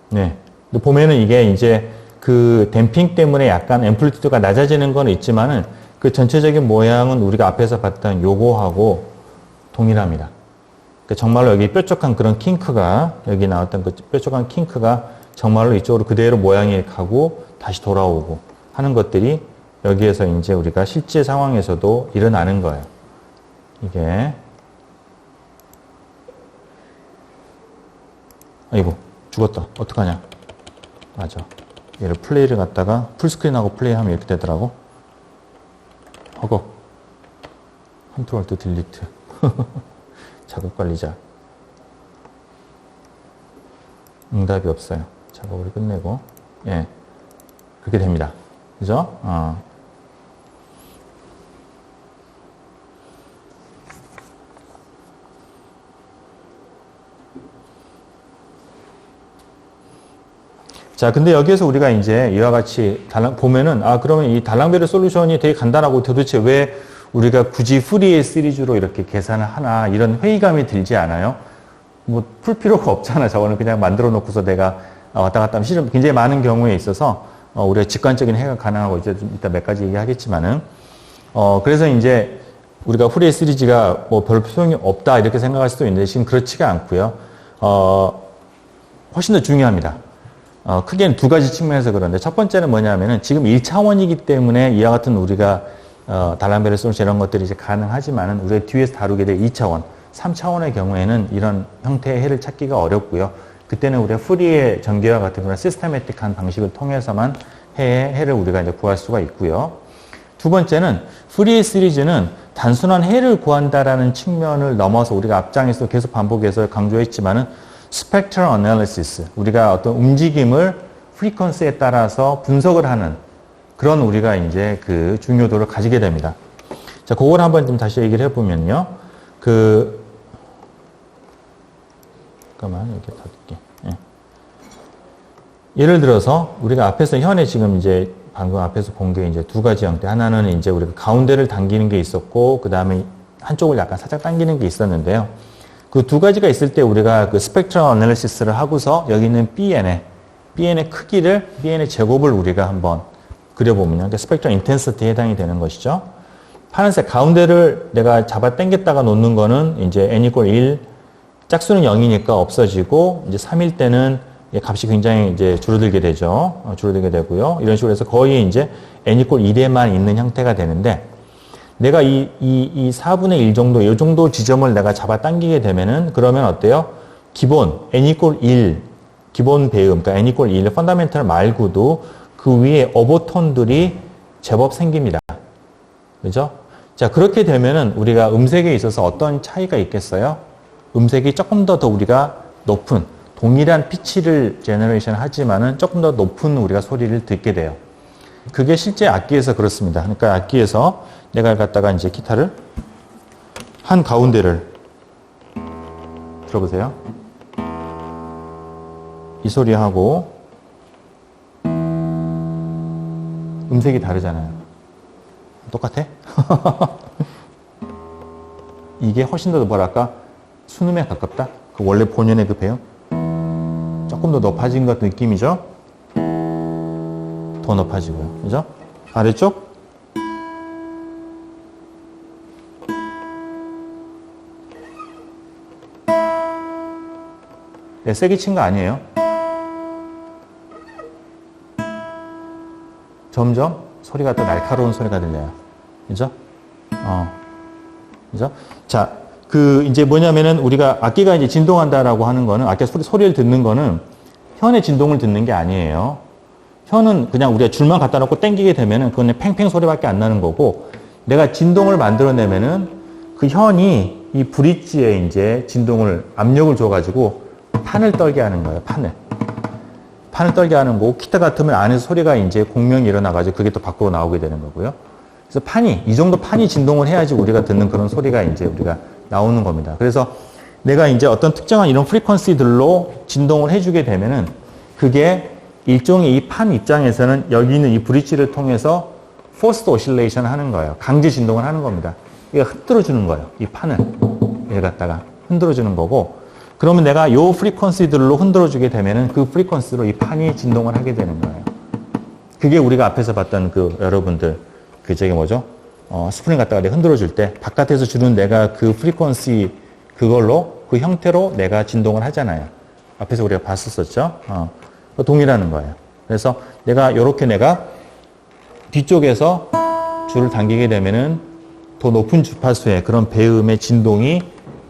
A: 네. 보면은 이게 이제 그 댐핑 때문에 약간 앰플리튜드가 낮아지는 건 있지만은 그 전체적인 모양은 우리가 앞에서 봤던 요거하고 동일합니다. 그러니까 정말로 여기 뾰족한 그런 킹크가 여기 나왔던 그 뾰족한 킹크가 정말로 이쪽으로 그대로 모양이 가고 다시 돌아오고 하는 것들이 여기에서 이제 우리가 실제 상황에서도 일어나는 거예요. 이게 아이고 죽었다. 어떡하냐. 맞아. 얘를 플레이를 갖다가 풀스크린하고 플레이하면 이렇게 되더라고. 허거. 컨트롤 또 딜리트. 작업 관리자. 응답이 없어요. 작업을 끝내고. 예. 그렇게 됩니다. 그죠? 자, 근데 여기에서 우리가 이제 이와 같이 보면은, 그러면 이 달랑베르 솔루션이 되게 간단하고 도대체 왜 우리가 굳이 후리에 시리즈로 이렇게 계산을 하나, 이런 회의감이 들지 않아요? 뭐, 풀 필요가 없잖아. 저거는 그냥 만들어 놓고서 내가 왔다 갔다 하면 실은 굉장히 많은 경우에 있어서, 우리가 직관적인 해가 가능하고, 이제 좀 이따 몇 가지 얘기하겠지만은, 그래서 이제 우리가 후리에 시리즈가 뭐 별 소용이 없다, 이렇게 생각할 수도 있는데, 지금 그렇지가 않고요. 훨씬 더 중요합니다. 크게는 두 가지 측면에서 그런데 첫 번째는 뭐냐면은 지금 1차원이기 때문에 이와 같은 우리가 달랑베르 솔루션 이런 것들이 이제 가능하지만은 우리가 뒤에서 다루게 될 2차원, 3차원의 경우에는 이런 형태의 해를 찾기가 어렵고요. 그때는 우리가 후리에 전개와 같은 그런 시스테매틱한 방식을 통해서만 해를 우리가 이제 구할 수가 있고요. 두 번째는 후리에 시리즈는 단순한 해를 구한다라는 측면을 넘어서 우리가 앞장에서 계속 반복해서 강조했지만은 스펙트럴 애널리시스, 우리가 어떤 움직임을 프리퀀시에 따라서 분석을 하는 그런 우리가 이제 그 중요도를 가지게 됩니다. 자, 그걸 한번 좀 다시 얘기를 해보면요. 잠깐만, 이렇게 닫을게. 예. 예를 들어서 우리가 앞에서 현에 지금 이제 방금 앞에서 본 게 이제 두 가지 형태. 하나는 이제 우리가 가운데를 당기는 게 있었고, 그 다음에 한쪽을 약간 살짝 당기는 게 있었는데요. 그 두 가지가 있을 때 우리가 그 스펙트럴 애널리시스를 하고서 여기 있는 BN의 크기를, BN의 제곱을 우리가 한번 그려보면요. 그러니까 스펙트럴 인텐시티에 해당이 되는 것이죠. 파란색 가운데를 내가 잡아 당겼다가 놓는 거는 이제 n = 1, 짝수는 0이니까 없어지고, 이제 3일 때는 값이 굉장히 이제 줄어들게 되죠. 줄어들게 되고요. 이런 식으로 해서 거의 이제 n equal 1에만 있는 형태가 되는데, 내가 이 4분의 1 정도, 이 정도 지점을 내가 잡아당기게 되면은, 그러면 어때요? 기본, n equal 1, 기본 배음, 그러니까 n equal 1, 펀더멘털 말고도 그 위에 오버톤들이 제법 생깁니다. 그죠? 자, 그렇게 되면은 우리가 음색에 있어서 어떤 차이가 있겠어요? 음색이 조금 더 우리가 높은, 동일한 피치를 제너레이션 하지만은 조금 더 높은 우리가 소리를 듣게 돼요. 그게 실제 악기에서 그렇습니다. 그러니까 악기에서 내가 갖다가 이제 기타를 한 가운데를 들어보세요. 이 소리하고 음색이 다르잖아요. 똑같아? 이게 훨씬 더 뭐랄까 순음에 가깝다? 그 원래 본연의 그 배음? 조금 더 높아진 것 느낌이죠? 더 높아지고요. 그죠? 아래쪽? 네, 세게 친 거 아니에요. 점점 소리가 더 날카로운 소리가 들려요. 그죠? 그죠? 자, 이제 뭐냐면은 우리가 악기가 이제 진동한다라고 하는 거는, 악기 소리를 듣는 거는 현의 진동을 듣는 게 아니에요. 현은 그냥 우리가 줄만 갖다 놓고 당기게 되면은 그건 팽팽 소리밖에 안 나는 거고, 내가 진동을 만들어내면은 그 현이 이 브릿지에 이제 압력을 줘가지고 판을 떨게 하는 거예요, 판을 떨게 하는 거고, 기타 같으면 안에서 소리가 이제 공명이 일어나가지고 그게 또 밖으로 나오게 되는 거고요. 그래서 이 정도 판이 진동을 해야지 우리가 듣는 그런 소리가 이제 우리가 나오는 겁니다. 그래서 내가 이제 어떤 특정한 이런 프리퀀시들로 진동을 해주게 되면은 그게 일종의 이 판 입장에서는 여기 있는 이 브릿지를 통해서 포스드 오실레이션 하는 거예요. 강제 진동을 하는 겁니다. 이게 흔들어주는 거예요. 이 판을. 얘를 갖다가 흔들어주는 거고, 그러면 내가 요 프리퀀시들로 흔들어주게 되면은 그 프리퀀시로 이 판이 진동을 하게 되는 거예요. 그게 우리가 앞에서 봤던 여러분들, 스프링 갖다가 내가 흔들어줄 때 바깥에서 주는 내가 그 프리퀀시 그걸로, 그 형태로 내가 진동을 하잖아요. 앞에서 우리가 봤었죠. 동일하는 거예요. 그래서 내가 뒤쪽에서 줄을 당기게 되면은 더 높은 주파수의 그런 배음의 진동이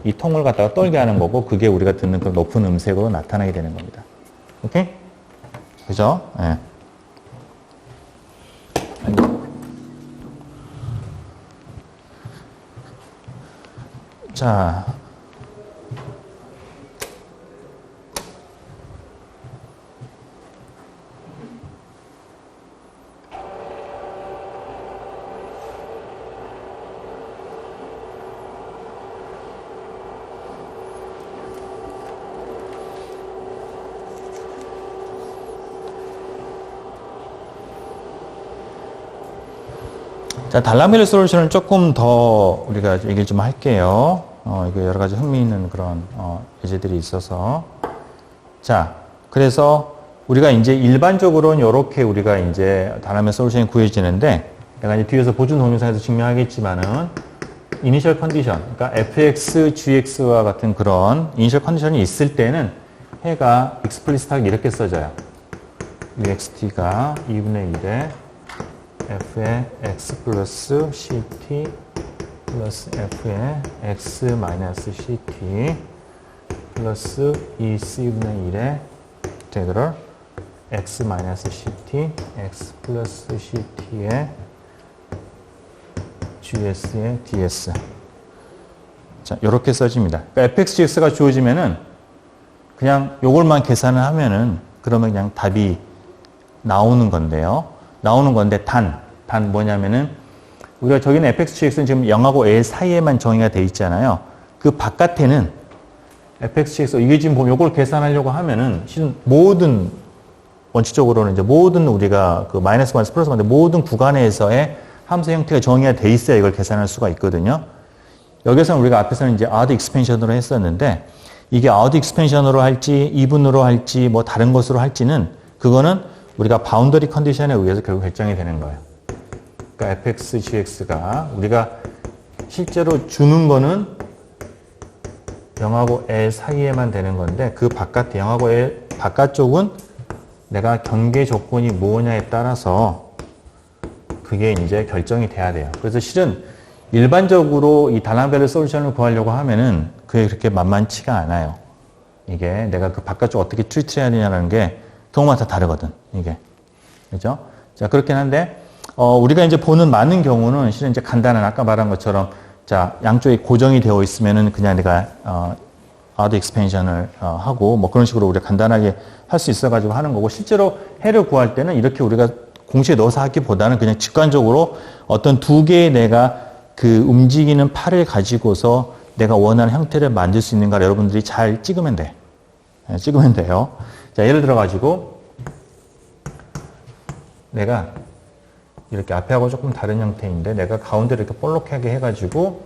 A: 이 통을 갖다가 떨게 하는 거고, 그게 우리가 듣는 그런 높은 음색으로 나타나게 되는 겁니다. 오케이? 그죠? 예. 자. 자, 달라밀 솔루션을 조금 더 우리가 얘기를 좀 할게요. 이게 여러 가지 흥미있는 그런, 예제들이 있어서. 자, 그래서 우리가 이제 일반적으로는 이렇게 우리가 이제 달라밀 솔루션이 구해지는데, 내가 이제 뒤에서 보준 동영상에서 증명하겠지만은, 이니셜 컨디션, 그러니까 fx, gx와 같은 그런 이니셜 컨디션이 있을 때는 해가 explicit하게 이렇게 써져요. UXT가 2분의 1에 f의 x 플러스 ct 플러스 f의 x 마이너스 ct 플러스 2c분의 1의 인테그럴 x 마이너스 ct x 플러스 ct의 gs의 ds. 자, 요렇게 써집니다. 그러니까 fx, gx가 주어지면은 그냥 요걸만 계산을 하면은 그러면 그냥 답이 나오는 건데요. 나오는 건데 단 뭐냐면은 우리가 저기는 fx, gx는 지금 0하고 l 사이에만 정의가 돼 있잖아요. 그 바깥에는 fx, gx 이게 지금 보면 요걸 계산하려고 하면은 실은 원칙적으로는 이제 모든 우리가 그 마이너스 플러스 모든 구간에서의 함수 형태가 정의가 돼 있어야 이걸 계산할 수가 있거든요. 여기서는 우리가 앞에서는 이제 odd expansion으로 했었는데, 이게 odd expansion으로 할지 even으로 할지 뭐 다른 것으로 할지는 그거는 우리가 바운더리 컨디션에 의해서 결국 결정이 되는 거예요. 그러니까 fx, gx가 우리가 실제로 주는 거는 0하고 L 사이에만 되는 건데 그 바깥 0하고 L 바깥쪽은 내가 경계 조건이 뭐냐에 따라서 그게 이제 결정이 돼야 돼요. 그래서 실은 일반적으로 이 달랑벨르 솔루션을 구하려고 하면은 그게 그렇게 만만치가 않아요. 이게 내가 그 바깥쪽 어떻게 트리트해야 되냐는 게 경우마다 다르거든. 이게. 그죠? 자, 그렇긴 한데, 우리가 이제 보는 많은 경우는 실은 이제 간단한 아까 말한 것처럼 자, 양쪽이 고정이 되어 있으면은 그냥 내가, 아드 익스펜션을 하고 뭐 그런 식으로 우리가 간단하게 할 수 있어가지고 하는 거고 실제로 해를 구할 때는 이렇게 우리가 공식에 넣어서 하기보다는 그냥 직관적으로 어떤 두 개의 내가 그 움직이는 팔을 가지고서 내가 원하는 형태를 만들 수 있는가를 여러분들이 잘 찍으면 돼. 찍으면 돼요. 자, 예를 들어 가지고 내가 이렇게 앞에하고 조금 다른 형태인데 내가 가운데를 이렇게 볼록하게 해가지고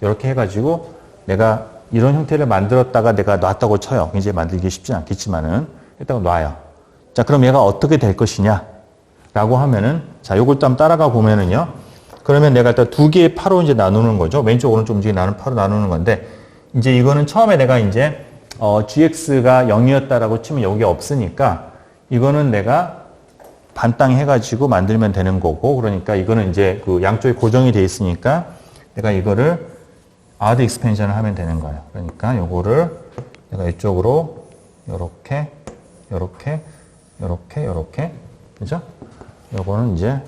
A: 이렇게 해가지고 내가 이런 형태를 만들었다가 내가 놨다고 쳐요. 이제 만들기 쉽지 않겠지만은 일단 놔요. 자, 그럼 얘가 어떻게 될 것이냐? 라고 하면은 자, 요걸 또 한번 따라가 보면은요. 그러면 내가 일단 두 개의 파로 이제 나누는 거죠. 왼쪽, 오른쪽 움직이 나는 파로 나누는 건데 이제 이거는 처음에 내가 이제 gx가 0이었다라고 치면 여기 없으니까 이거는 내가 반땅 해가지고 만들면 되는 거고 그러니까 이거는 이제 그 양쪽이 고정이 돼 있으니까 내가 이거를 아드 익스펜션을 하면 되는 거예요. 그러니까 요거를 내가 이쪽으로 요렇게 요렇게 요렇게 요렇게 그죠? 요거는 이제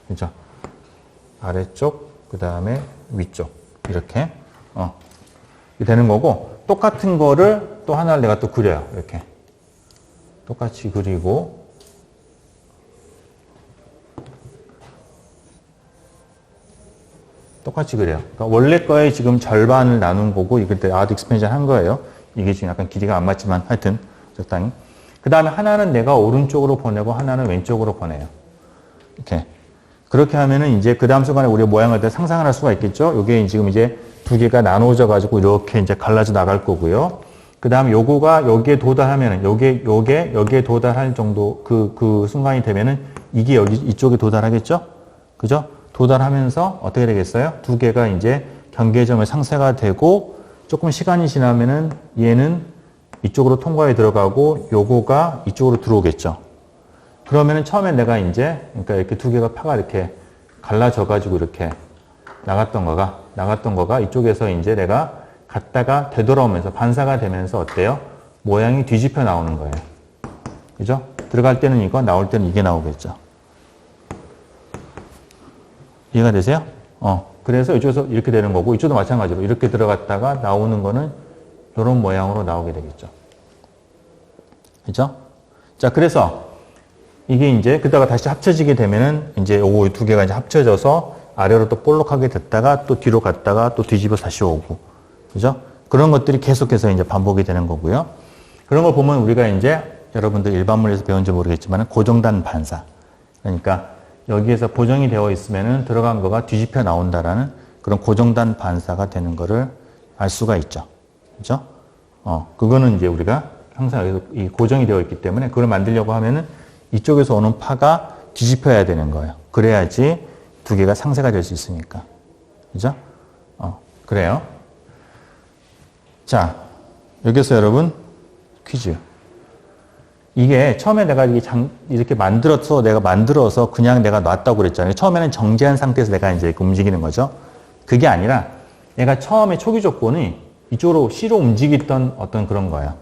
A: 그죠? 아래쪽 그 다음에 위쪽 이렇게 되는 거고 똑같은 거를 또 하나를 내가 또 그려요. 이렇게 똑같이 그리고 똑같이 그래요. 그러니까 원래 거에 지금 절반을 나눈 거고 이걸 때 아드 익스펜션 한 거예요. 이게 지금 약간 길이가 안 맞지만 하여튼 적당히. 그 다음에 하나는 내가 오른쪽으로 보내고 하나는 왼쪽으로 보내요. 이렇게. 그렇게 하면은 이제 그 다음 순간에 우리가 모양을 다 상상을 할 수가 있겠죠. 요게 지금 이제 두 개가 나눠져 가지고 이렇게 이제 갈라져 나갈 거고요. 그 다음 요거가 여기에 도달하면은 여기에 도달할 정도 그 순간이 되면은 이게 여기 이쪽에 도달하겠죠. 그죠? 도달하면서 어떻게 되겠어요? 두 개가 이제 경계점의 상쇄가 되고 조금 시간이 지나면은 얘는 이쪽으로 통과에 들어가고 요거가 이쪽으로 들어오겠죠. 그러면은 처음에 내가 이제 그러니까 이렇게 두 개가 파가 이렇게 갈라져 가지고 이렇게 나갔던 거가 이쪽에서 이제 내가 갔다가 되돌아오면서 반사가 되면서 어때요? 모양이 뒤집혀 나오는 거예요. 그죠? 들어갈 때는 이거, 나올 때는 이게 나오겠죠. 이해가 되세요? 그래서 이쪽에서 이렇게 되는 거고 이쪽도 마찬가지로 이렇게 들어갔다가 나오는 거는 이런 모양으로 나오게 되겠죠. 그죠? 자, 그래서 이게 이제 그다가 다시 합쳐지게 되면은 이제 요거 두 개가 이제 합쳐져서 아래로 또 볼록하게 됐다가 또 뒤로 갔다가 또 뒤집어 다시 오고. 그죠? 그런 것들이 계속해서 이제 반복이 되는 거고요. 그런 걸 보면 우리가 이제 여러분들 일반물에서 배운지 모르겠지만 고정단 반사. 그러니까 여기에서 고정이 되어 있으면은 들어간 거가 뒤집혀 나온다라는 그런 고정단 반사가 되는 거를 알 수가 있죠. 그죠? 그거는 이제 우리가 항상 여기서 이 고정이 되어 있기 때문에 그걸 만들려고 하면은 이쪽에서 오는 파가 뒤집혀야 되는 거예요. 그래야지 두 개가 상쇄가 될 수 있으니까. 그죠? 그래요. 자, 여기서 여러분 퀴즈. 이게 처음에 내가 이렇게 만들어서 그냥 내가 놨다고 그랬잖아요. 처음에는 정지한 상태에서 내가 이제 움직이는 거죠. 그게 아니라 내가 처음에 초기 조건이 이쪽으로 C로 움직이던 어떤 그런 거야.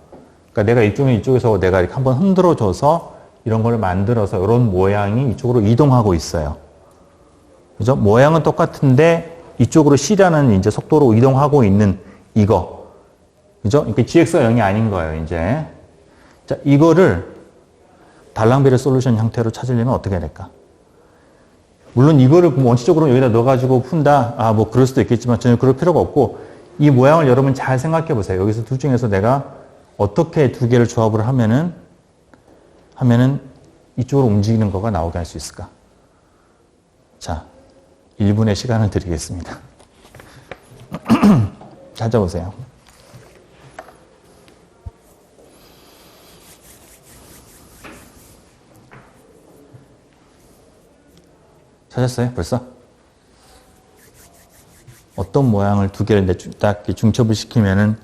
A: 그러니까 내가 이쪽에서 내가 이렇게 한번 흔들어줘서 이런 걸 만들어서 이런 모양이 이쪽으로 이동하고 있어요. 그죠? 모양은 똑같은데 이쪽으로 C라는 이제 속도로 이동하고 있는 이거. 그죠? 그러니까 GX가 0이 아닌 거예요, 이제. 자, 이거를 달랑벨르 솔루션 형태로 찾으려면 어떻게 해야 될까? 물론 이거를 원칙적으로 여기다 넣어가지고 푼다. 뭐 그럴 수도 있겠지만 전혀 그럴 필요가 없고 이 모양을 여러분 잘 생각해 보세요. 여기서 둘 중에서 내가 어떻게 두 개를 조합을 하면은 이쪽으로 움직이는 거가 나오게 할 수 있을까? 자, 1분의 시간을 드리겠습니다. 찾아보세요. 찾았어요? 벌써? 어떤 모양을 두 개를 딱 중첩을 시키면은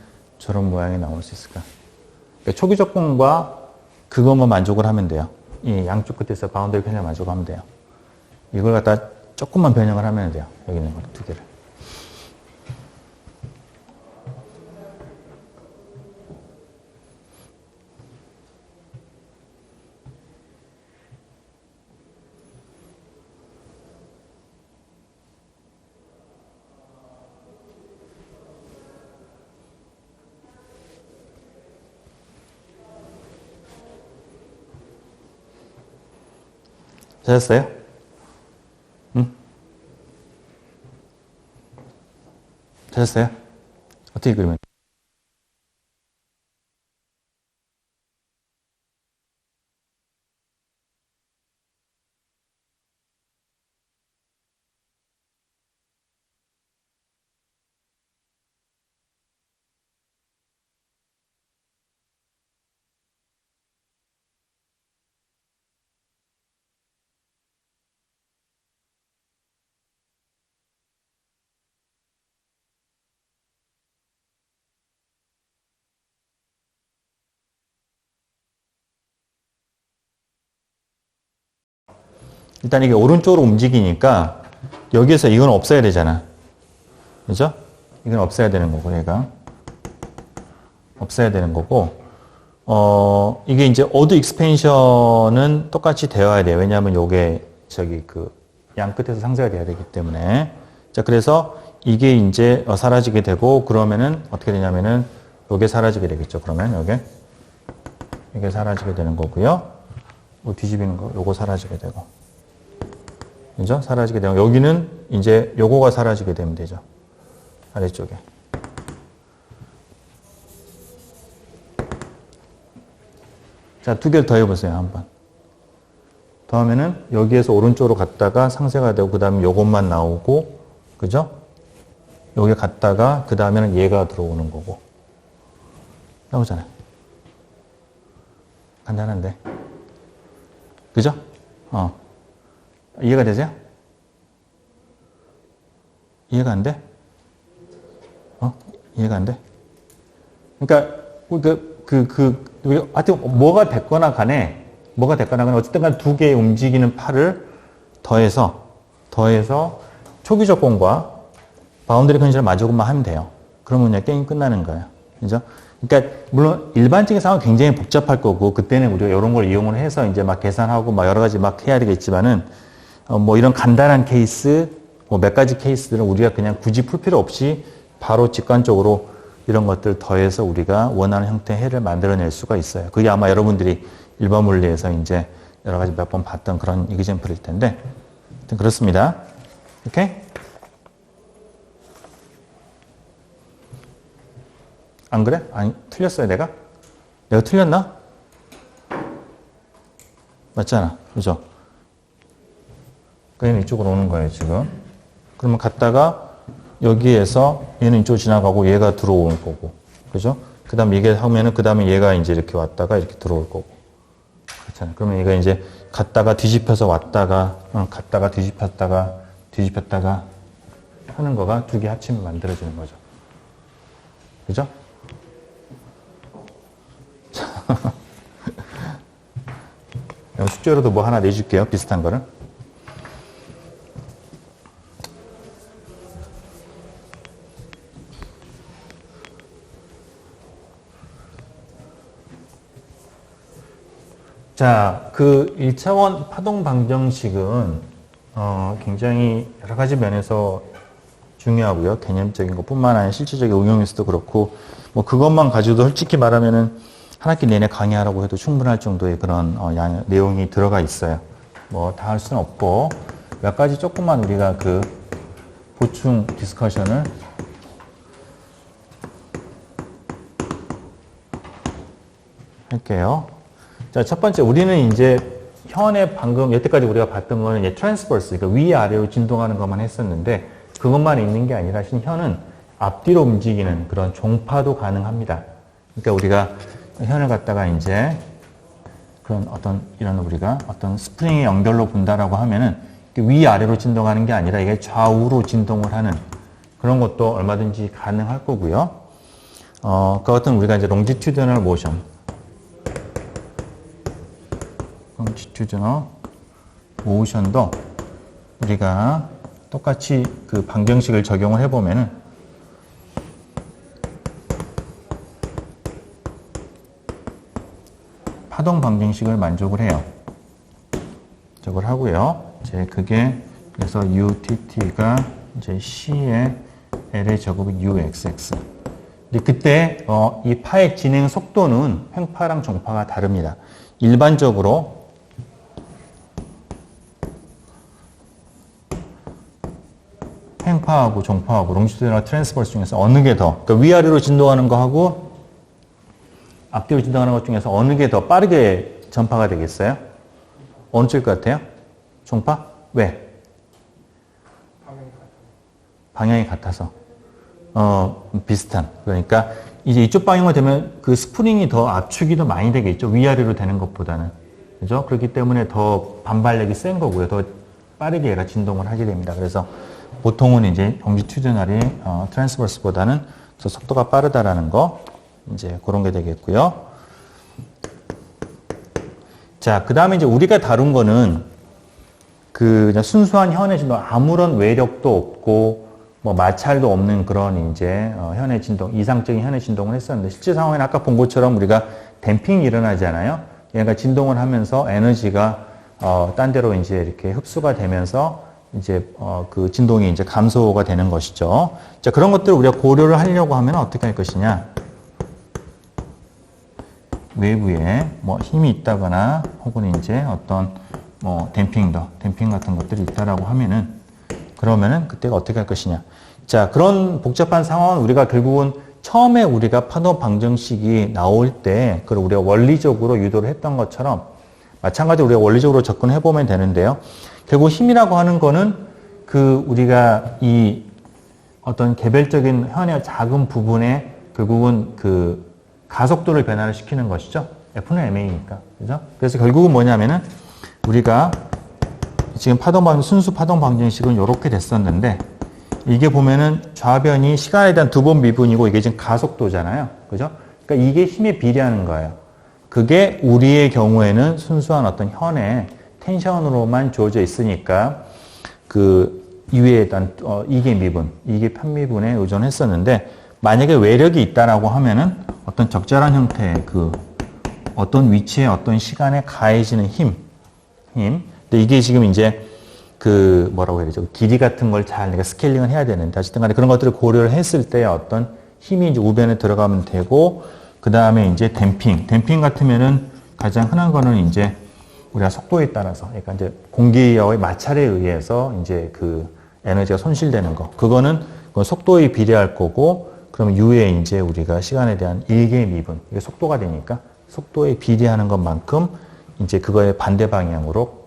A: 저런 모양이 나올 수 있을까? 그러니까 초기 조건과 그것만 만족을 하면 돼요. 이 양쪽 끝에서 바운더리 편을 만족하면 돼요. 이걸 갖다 조금만 변형을 하면 돼요. 여기 있는 거 두 개를. 되셨어요? 응? 되셨어요? 어떻게 그리면? 일단 이게 오른쪽으로 움직이니까 여기에서 이건 없어야 되잖아. 그죠? 이건 없어야 되는 거고, 얘가. 없어야 되는 거고, 이게 이제 어드 익스펜션은 똑같이 되어야 돼요. 왜냐하면 요게 저기 그 양 끝에서 상쇄가 돼야 되기 때문에. 자, 그래서 이게 이제 사라지게 되고, 그러면은 어떻게 되냐면은 요게 사라지게 되겠죠. 그러면 이게 사라지게 되는 거고요. 뭐 뒤집이는 거, 요거 사라지게 되고. 그죠? 사라지게 되고, 여기는 이제 요거가 사라지게 되면 되죠. 아래쪽에. 자, 두 개를 더 해보세요, 한번. 더하면은 여기에서 오른쪽으로 갔다가 상쇄가 되고, 그 다음에 요것만 나오고, 그죠? 여기 갔다가, 그 다음에는 얘가 들어오는 거고. 나오잖아요. 간단한데. 그죠? 이해가 되세요? 이해가 안 돼? 이해가 안 돼? 그러니까, 하여튼, 뭐가 됐거나 간에, 어쨌든 간 두 개의 움직이는 팔을 더해서 초기 조건과 바운더리 컨디션을 마주고만 하면 돼요. 그러면 그냥 게임 끝나는 거예요. 그죠? 그러니까, 물론 일반적인 상황은 굉장히 복잡할 거고, 그때는 우리가 이런 걸 이용을 해서 이제 막 계산하고 막 여러 가지 막 해야 되겠지만은, 뭐 이런 간단한 케이스, 뭐 몇 가지 케이스들은 우리가 그냥 굳이 풀 필요 없이 바로 직관적으로 이런 것들 더해서 우리가 원하는 형태의 해를 만들어낼 수가 있어요. 그게 아마 여러분들이 일반 물리에서 이제 여러 가지 몇 번 봤던 그런 이그젠플일 텐데. 하여튼 그렇습니다. 오케이? 안 그래? 아니, 틀렸어요, 내가? 내가 틀렸나? 맞잖아. 그죠? 얘는 이쪽으로 오는 거예요, 지금. 그러면 갔다가 여기에서 얘는 이쪽 지나가고 얘가 들어오는 거고. 그죠? 그 다음에 이게 하면은 그 다음에 얘가 이제 이렇게 왔다가 이렇게 들어올 거고. 그렇잖아요. 그러면 얘가 이제 갔다가 뒤집혀서 왔다가, 갔다가 뒤집혔다가 하는 거가 두 개 합치면 만들어지는 거죠. 그죠? 숙제로도 뭐 하나 내줄게요. 비슷한 거를. 자, 그 1차원 파동 방정식은 굉장히 여러 가지 면에서 중요하고요. 개념적인 것뿐만 아니라 실질적인 응용에서도 그렇고, 뭐 그것만 가지고도 솔직히 말하면은 한 학기 내내 강의하라고 해도 충분할 정도의 그런 내용이 들어가 있어요. 뭐 다 할 수는 없고 몇 가지 조금만 우리가 그 보충 디스커션을 할게요. 자, 첫 번째 우리는 이제 현에 방금 여태까지 우리가 봤던 거는 이제 트랜스버스, 그러니까 위아래로 진동하는 것만 했었는데 그것만 있는 게 아니라 현은 앞뒤로 움직이는 그런 종파도 가능합니다. 그러니까 우리가 현을 갖다가 이제 그런 이런 우리가 어떤 스프링의 연결로 본다라고 하면은 위아래로 진동하는 게 아니라 이게 좌우로 진동을 하는 그런 것도 얼마든지 가능할 거고요. 그것은 우리가 이제 longitudinal motion. longitudinal motion도 우리가 똑같이 그 방정식을 적용을 해보면은 파동 방정식을 만족을 해요. 저걸 하고요. 이제 그게 그래서 UTT가 이제 C의 L의 제곱이 UXX. 근데 그때 이 파의 진행 속도는 횡파랑 종파가 다릅니다. 일반적으로 횡파하고 종파하고 롱지튜디널 트랜스버스 중에서 어느 게 더, 그러니까 위아래로 진동하는 거하고 앞뒤로 진동하는 것 중에서 어느 게 더 빠르게 전파가 되겠어요? 어느 쪽일 것 같아요? 종파? 왜? 방향이 같아서. 비슷한. 그러니까 이제 이쪽 방향으로 되면 그 스프링이 더 압축이 더 많이 되겠죠. 위아래로 되는 것보다는. 그죠? 그렇기 때문에 더 반발력이 센 거고요. 더 빠르게 얘가 진동을 하게 됩니다. 그래서 보통은 이제 롱지튜디널이 트랜스버스보다는 더 속도가 빠르다라는 거, 이제 그런 게 되겠고요. 자, 그 다음에 이제 우리가 다룬 거는 그 순수한 현의 진동, 아무런 외력도 없고 뭐 마찰도 없는 그런 이제 현의 진동, 이상적인 현의 진동을 했었는데, 실제 상황에는 아까 본 것처럼 우리가 댐핑이 일어나잖아요. 얘가 진동을 하면서 에너지가 딴 데로 이제 이렇게 흡수가 되면서 이제 그 진동이 이제 감소가 되는 것이죠. 자, 그런 것들을 우리가 고려를 하려고 하면 어떻게 할 것이냐? 외부에 뭐 힘이 있다거나 혹은 이제 어떤 뭐 댐핑 같은 것들이 있다라고 하면은, 그러면은 그때가 어떻게 할 것이냐? 자, 그런 복잡한 상황은 우리가 결국은 처음에 우리가 파동 방정식이 나올 때 그걸 우리가 원리적으로 유도를 했던 것처럼 마찬가지로 우리가 원리적으로 접근해 보면 되는데요. 결국 힘이라고 하는 거는 그 우리가 이 어떤 개별적인 현의 작은 부분에 결국은 그 가속도를 변화를 시키는 것이죠. F는 ma니까. 그죠? 그래서 결국은 뭐냐면은 우리가 지금 순수 파동 방정식은 이렇게 됐었는데, 이게 보면은 좌변이 시간에 대한 두 번 미분이고 이게 지금 가속도잖아요. 그죠? 그러니까 이게 힘에 비례하는 거예요. 그게 우리의 경우에는 순수한 어떤 현의 텐션으로만 주어져 있으니까 그 이외에 대한 이계 미분, 이계 편미분에 의존했었는데, 만약에 외력이 있다라고 하면은 어떤 적절한 형태의 그 어떤 위치에 어떤 시간에 가해지는 힘. 근데 이게 지금 이제 그 뭐라고 해야 되죠? 길이 같은 걸 잘 내가 스케일링을 해야 되는데, 어쨌든 간에 그런 것들을 고려를 했을 때 어떤 힘이 이제 우변에 들어가면 되고, 그 다음에 이제 댐핑 같으면은 가장 흔한 거는 이제 우리가 속도에 따라서, 그러니까 이제 공기와의 마찰에 의해서 이제 그 에너지가 손실되는 거. 그거는 속도에 비례할 거고, 그러면 U에 이제 우리가 시간에 대한 일개 미분, 이게 속도가 되니까 속도에 비례하는 것만큼 이제 그거의 반대 방향으로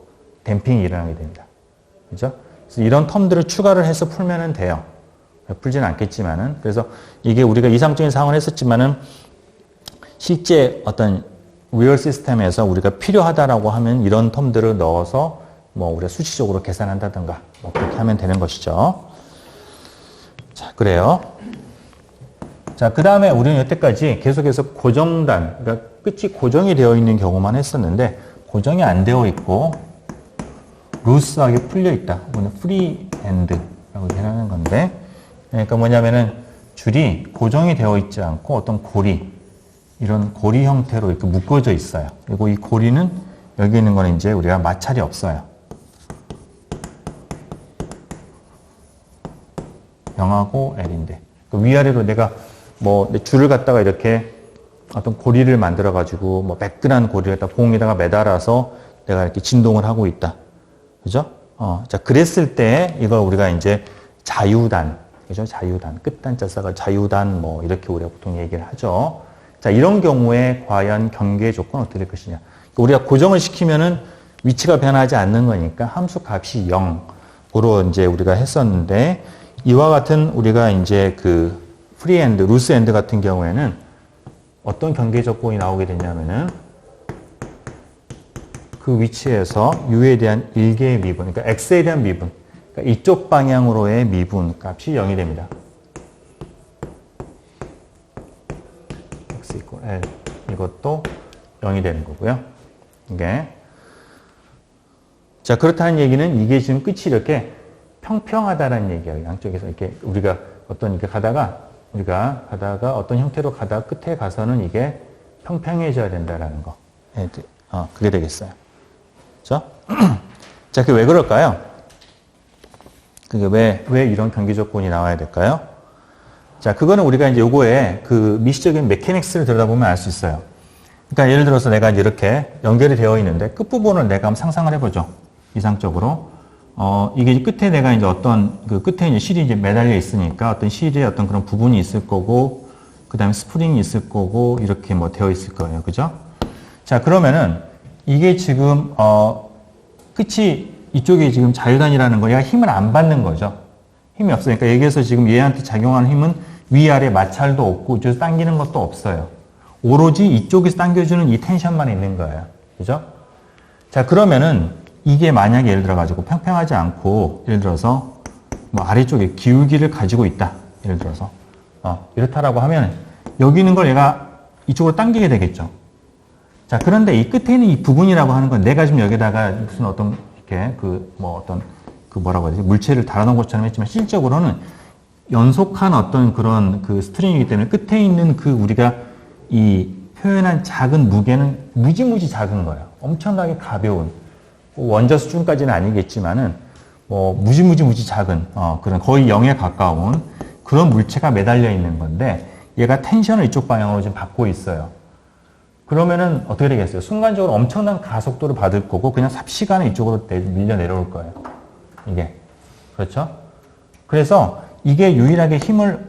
A: 댐핑이 일어나게 됩니다. 그죠? 그래서 이런 텀들을 추가를 해서 풀면은 돼요. 풀지는 않겠지만은. 그래서 이게 우리가 이상적인 상황을 했었지만은 실제 어떤 리얼 시스템에서 우리가 필요하다라고 하면 이런 텀들을 넣어서 뭐 우리가 수치적으로 계산한다든가 뭐 그렇게 하면 되는 것이죠. 자, 그래요. 자, 그 다음에 우리는 여태까지 계속해서 고정단, 그러니까 끝이 고정이 되어 있는 경우만 했었는데, 고정이 안 되어 있고 루스하게 풀려 있다. 혹은 프리핸드라고 얘기하는 건데, 그러니까 뭐냐면은 줄이 고정이 되어 있지 않고 어떤 고리, 이런 고리 형태로 이렇게 묶어져 있어요. 그리고 이 고리는 여기 있는 거는 이제 우리가 마찰이 없어요. 0하고 L인데, 위아래로 내가 뭐 내 줄을 갖다가 이렇게 어떤 고리를 만들어 가지고 뭐 매끈한 고리를 갖다 봉에다가 매달아서 내가 이렇게 진동을 하고 있다. 그죠? 자, 그랬을 때 이걸 우리가 이제 자유단, 그죠? 자유단, 끝단자 써가 자유단 뭐 이렇게 우리가 보통 얘기를 하죠. 자, 이런 경우에 과연 경계 조건은 어떻게 될 것이냐? 우리가 고정을 시키면은 위치가 변하지 않는 거니까 함수 값이 0으로 이제 우리가 했었는데, 이와 같은 우리가 이제 그 프리핸드, 루스핸드 같은 경우에는 어떤 경계 조건이 나오게 되냐면은 그 위치에서 U에 대한 일개의 미분, 그러니까 X에 대한 미분, 그러니까 이쪽 방향으로의 미분 값이 0이 됩니다. 0이 되는 거고요. 이게. 자, 그렇다는 얘기는 이게 지금 끝이 이렇게 평평하다는 얘기예요. 양쪽에서 이렇게 우리가 이렇게 우리가 가다가 어떤 형태로 가다가 끝에 가서는 이게 평평해져야 된다라는 거. 그게 되겠어요. 그죠? 자, 그게 왜 그럴까요? 그게 왜 이런 경기 조건이 나와야 될까요? 자, 그거는 우리가 이제 요거에 그 미시적인 메케닉스를 들여다보면 알 수 있어요. 그러니까 예를 들어서 내가 이제 이렇게 연결이 되어 있는데 끝부분을 내가 한번 상상을 해보죠. 이상적으로. 이게 끝에 내가 이제 그 끝에 이제 실이 이제 매달려 있으니까 어떤 실의 어떤 그런 부분이 있을 거고, 그 다음에 스프링이 있을 거고, 이렇게 뭐 되어 있을 거예요. 그죠? 자, 그러면은 이게 지금, 끝이 이쪽에 지금 자유단이라는 거, 얘가 힘을 안 받는 거죠. 힘이 없어요. 그러니까 여기에서 지금 얘한테 작용하는 힘은 위아래 마찰도 없고, 이쪽에서 당기는 것도 없어요. 오로지 이쪽에서 당겨주는 이 텐션만 있는 거예요. 그죠? 자, 그러면은 이게 만약에 예를 들어가지고 평평하지 않고, 예를 들어서 뭐 아래쪽에 기울기를 가지고 있다. 예를 들어서. 이렇다라고 하면 여기 있는 걸 얘가 이쪽으로 당기게 되겠죠. 자, 그런데 이 끝에 있는 이 부분이라고 하는 건 내가 지금 여기다가 무슨 어떤 이렇게 뭐라고 해야 되지? 물체를 달아놓은 것처럼 했지만 실적으로는 연속한 어떤 그런 그 스트링이기 때문에 끝에 있는 그 우리가 이 표현한 작은 무게는 무지무지 작은 거예요. 엄청나게 가벼운. 원자 수준까지는 아니겠지만은 뭐 무지 작은 그런 거의 0에 가까운 그런 물체가 매달려 있는 건데 얘가 텐션을 이쪽 방향으로 지금 받고 있어요. 그러면은 어떻게 되겠어요? 순간적으로 엄청난 가속도를 받을 거고 그냥 삽시간에 이쪽으로 밀려 내려올 거예요. 이게. 그렇죠? 그래서 이게 유일하게 힘을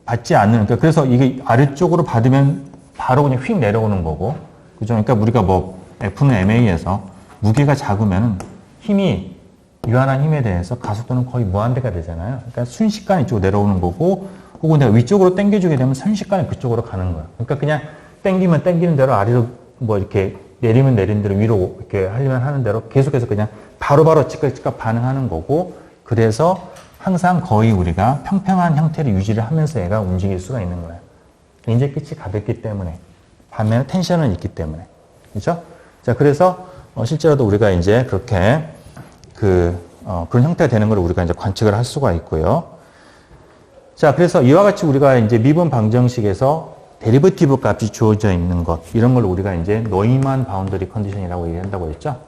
A: 받지 않는, 그러니까 그래서 이게 아래쪽으로 받으면 바로 그냥 휙 내려오는 거고. 그죠? 그러니까 우리가 뭐 F는 MA에서 무게가 작으면 힘이, 유한한 힘에 대해서 가속도는 거의 무한대가 되잖아요. 그러니까 순식간에 이쪽으로 내려오는 거고, 혹은 내가 위쪽으로 당겨주게 되면 순식간에 그쪽으로 가는 거야. 그러니까 그냥 당기면 당기는 대로 아래로 뭐 이렇게 내리면 내리는 대로 위로 이렇게 하려면 하는 대로 계속해서 그냥 바로바로 즉각 반응하는 거고, 그래서 항상 거의 우리가 평평한 형태를 유지를 하면서 얘가 움직일 수가 있는 거예요. 이제 끝이 가볍기 때문에. 반면에 텐션은 있기 때문에. 그죠? 자, 그래서 실제로도 우리가 이제 그렇게 그런 형태가 되는 걸 우리가 이제 관측을 할 수가 있고요. 자, 그래서 이와 같이 우리가 이제 미분 방정식에서 데리버티브 값이 주어져 있는 것, 이런 걸 우리가 이제 노이만 바운더리 컨디션이라고 얘기한다고 했죠.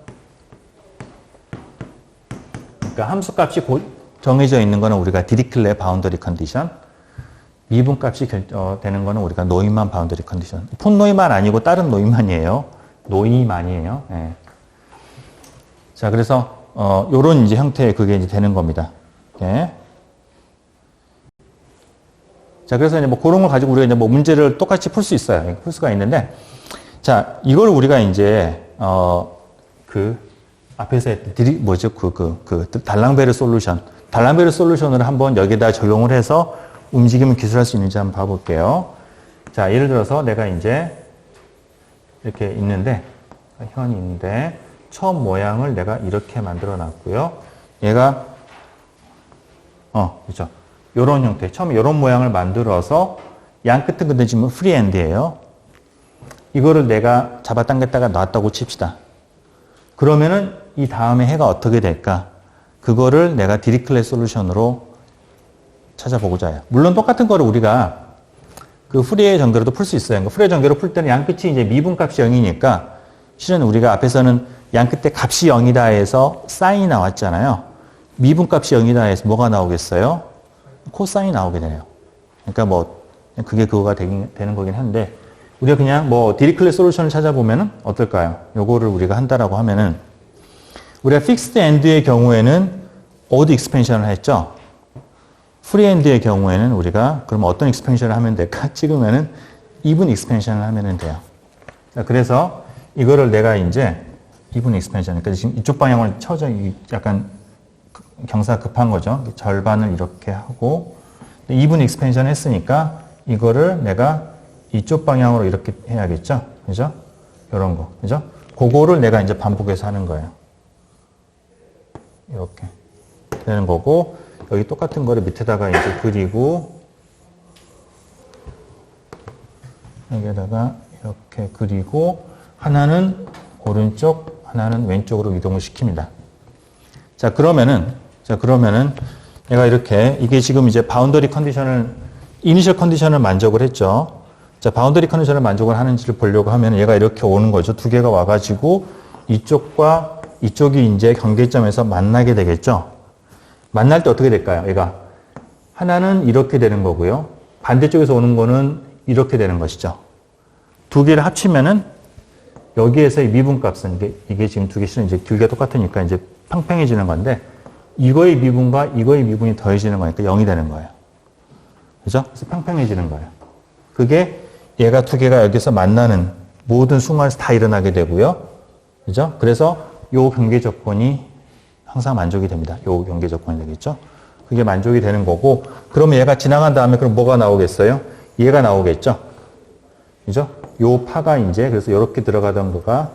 A: 그러니까 함수 값이 정해져 있는 거는 우리가 디리클레 바운더리 컨디션, 미분 값이 되는 거는 우리가 노이만 바운더리 컨디션. 폰 노이만 아니고 다른 노이만이에요. 노이만이에요. 네. 자, 그래서 요런 이제 형태의 그게 이제 되는 겁니다. 네. 자, 그래서 이제 뭐 그런 걸 가지고 우리가 이제 뭐 문제를 똑같이 풀 수 있어요. 풀 수가 있는데, 자, 이걸 우리가 이제 앞에서 달랑베르 솔루션을 한번 여기다 적용을 해서 움직임을 기술할 수 있는지 한번 봐볼게요. 자, 예를 들어서 내가 이제 이렇게 있는데, 현이 있는데, 처음 모양을 내가 이렇게 만들어 놨고요. 얘가, 그죠. 요런 형태. 처음에 요런 모양을 만들어서 양 끝은 근데 지금 프리엔드예요. 이거를 내가 잡아당겼다가 놨다고 칩시다. 그러면은 이 다음에 해가 어떻게 될까? 그거를 내가 디리클레 솔루션으로 찾아보고자 해요. 물론 똑같은 거를 우리가 그 프리에 전개로도 풀 수 있어요. 그러니까 프리에 전개로 풀 때는 양 끝이 이제 미분 값이 0이니까 실은 우리가 앞에서는 양 끝에 값이 0이다 해서 사인이 나왔잖아요. 미분 값이 0이다 해서 뭐가 나오겠어요? 코사인이 나오게 되네요. 그러니까 뭐 그게 그거가 되는 거긴 한데 우리가 그냥 뭐 디리클레 솔루션을 찾아보면은 어떨까요? 요거를 우리가 한다라고 하면은 우리가 픽스드 엔드의 경우에는 오드 익스펜션을 했죠. 프리 엔드의 경우에는 우리가 그럼 어떤 익스펜션을 하면 될까? 찍으면은 이븐 익스펜션을 하면은 돼요. 그래서 이거를 내가 이제 이븐 익스펜션, 그러니까 지금 이쪽 방향을 쳐져 약간 경사가 급한 거죠. 절반을 이렇게 하고 이분 익스펜션 했으니까 이거를 내가 이쪽 방향으로 이렇게 해야겠죠. 그죠? 이런 거. 그죠? 그거를 내가 이제 반복해서 하는 거예요. 이렇게 되는 거고 여기 똑같은 거를 밑에다가 이제 그리고 여기에다가 이렇게 그리고 하나는 오른쪽, 하나는 왼쪽으로 이동을 시킵니다. 자, 그러면은 얘가 이렇게, 이게 지금 이제 바운더리 컨디션을, 이니셜 컨디션을 만족을 했죠. 자, 바운더리 컨디션을 만족을 하는지를 보려고 하면 얘가 이렇게 오는 거죠. 두 개가 와가지고 이쪽과 이쪽이 이제 경계점에서 만나게 되겠죠. 만날 때 어떻게 될까요? 얘가 하나는 이렇게 되는 거고요. 반대쪽에서 오는 거는 이렇게 되는 것이죠. 두 개를 합치면은 여기에서의 미분값은 이게 지금 두 개 실은 이제 길이가 똑같으니까 이제 팽팽해지는 건데 이거의 미분과 이거의 미분이 더해지는 거니까 0이 되는 거예요. 그죠? 그래서 팽팽해지는 거예요. 그게 얘가 두 개가 여기서 만나는 모든 순간에서 다 일어나게 되고요. 그죠? 그래서 요 경계 조건이 항상 만족이 됩니다. 요 경계 조건이 되겠죠? 그게 만족이 되는 거고, 그러면 얘가 지나간 다음에 그럼 뭐가 나오겠어요? 얘가 나오겠죠? 그죠? 요 파가 이제, 그래서 이렇게 들어가던 거가,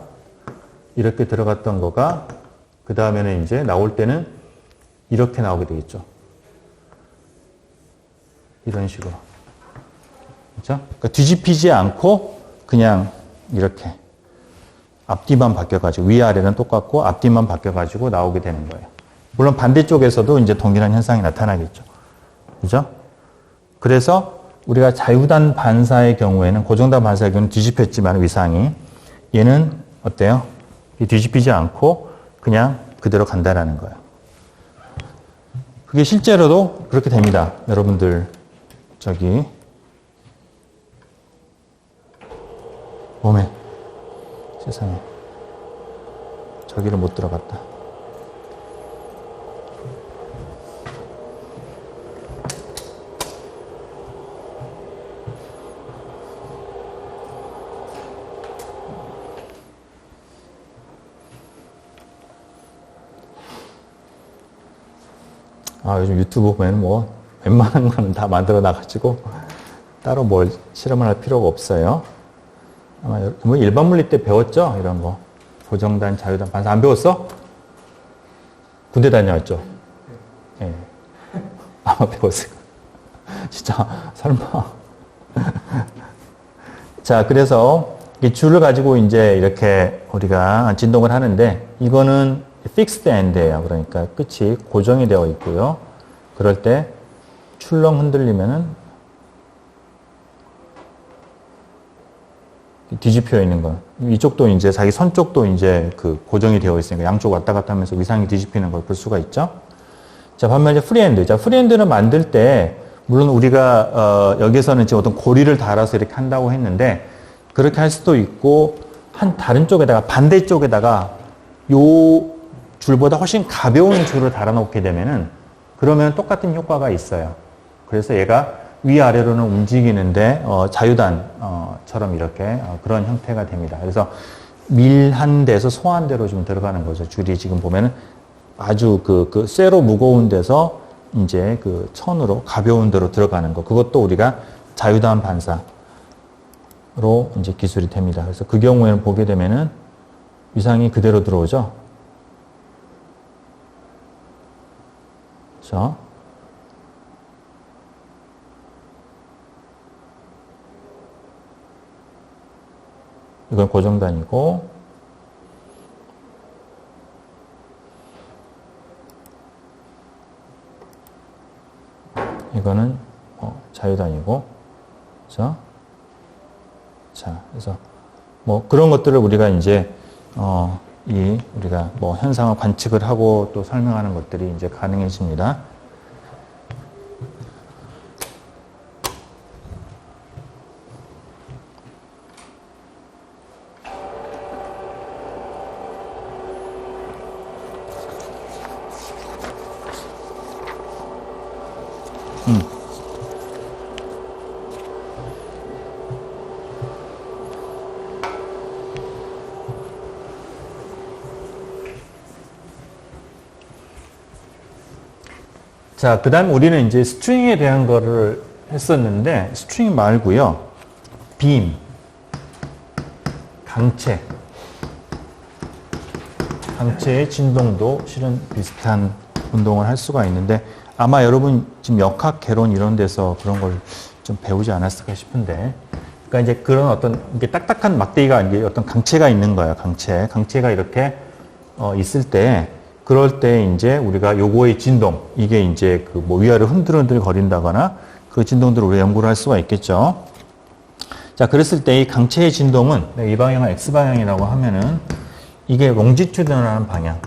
A: 이렇게 들어갔던 거가, 그 다음에는 이제 나올 때는 이렇게 나오게 되겠죠. 이런 식으로. 그죠? 그러니까 뒤집히지 않고, 그냥 이렇게. 앞뒤만 바뀌어가지고, 위아래는 똑같고, 앞뒤만 바뀌어가지고 나오게 되는 거예요. 물론 반대쪽에서도 이제 동일한 현상이 나타나겠죠. 그죠? 그래서 우리가 자유단 반사의 경우에는, 고정단 반사의 경우는 뒤집혔지만 위상이, 얘는 어때요? 뒤집히지 않고 그냥 그대로 간다라는 거예요. 그게 실제로도 그렇게 됩니다. 여러분들, 몸에, 세상에. 저기를 못 들어갔다. 요즘 유튜브 보면 뭐 웬만한 거는 다 만들어 놔가지고 따로 뭘 실험을 할 필요가 없어요. 아마 뭐 일반 물리 때 배웠죠? 이런 거. 고정단, 자유단, 반사 안 배웠어? 군대 다녀왔죠? 예. 네. 아마 배웠을 거예요. 진짜 설마. 자, 그래서 이 줄을 가지고 이제 이렇게 우리가 진동을 하는데 이거는 fixed end예요. 그러니까 끝이 고정이 되어 있고요. 그럴 때 출렁 흔들리면은 뒤집혀 있는 거. 이쪽도 이제 자기 선 쪽도 이제 그 고정이 되어 있으니까 양쪽 왔다 갔다 하면서 위상이 뒤집히는 걸 볼 수가 있죠. 자, 반면에 프리핸드. 자, 프리핸드를 만들 때 물론 우리가 여기서는 지금 어떤 고리를 달아서 이렇게 한다고 했는데 그렇게 할 수도 있고 한 다른 쪽에다가 반대쪽에다가 요 줄보다 훨씬 가벼운 줄을 달아놓게 되면은 그러면 똑같은 효과가 있어요. 그래서 얘가 위아래로는 움직이는데 자유단처럼 이렇게 그런 형태가 됩니다. 그래서 밀한 데서 소한 데로 좀 들어가는 거죠. 줄이 지금 보면은 아주 그 쇠로 무거운 데서 이제 그 천으로 가벼운 데로 들어가는 거. 그것도 우리가 자유단 반사로 이제 기술이 됩니다. 그래서 그 경우에는 보게 되면은 위상이 그대로 들어오죠. 그렇죠? 이건 고정단이고 이거는 자유단이고 그렇죠? 자, 그래서 뭐 그런 것들을 우리가 이제 우리가 뭐 현상을 관측을 하고 또 설명하는 것들이 이제 가능해집니다. 자, 그 다음 우리는 이제 스트링에 대한 거를 했었는데, 스트링 말고요. 빔, 강체의 진동도 실은 비슷한 운동을 할 수가 있는데, 아마 여러분 지금 역학, 개론 이런 데서 그런 걸 좀 배우지 않았을까 싶은데, 그러니까 이제 그런 어떤 이게 딱딱한 막대기가 이제 어떤 강체가 있는 거예요. 강체가 이렇게 있을 때, 그럴 때 이제 우리가 요거의 진동, 이게 이제 그 뭐 위아래 흔들흔들 거린다거나 그 진동들을 우리가 연구를 할 수가 있겠죠. 자, 그랬을 때 이 강체의 진동은 이 방향을 x 방향이라고 하면은 이게 롱지튜드널한 방향.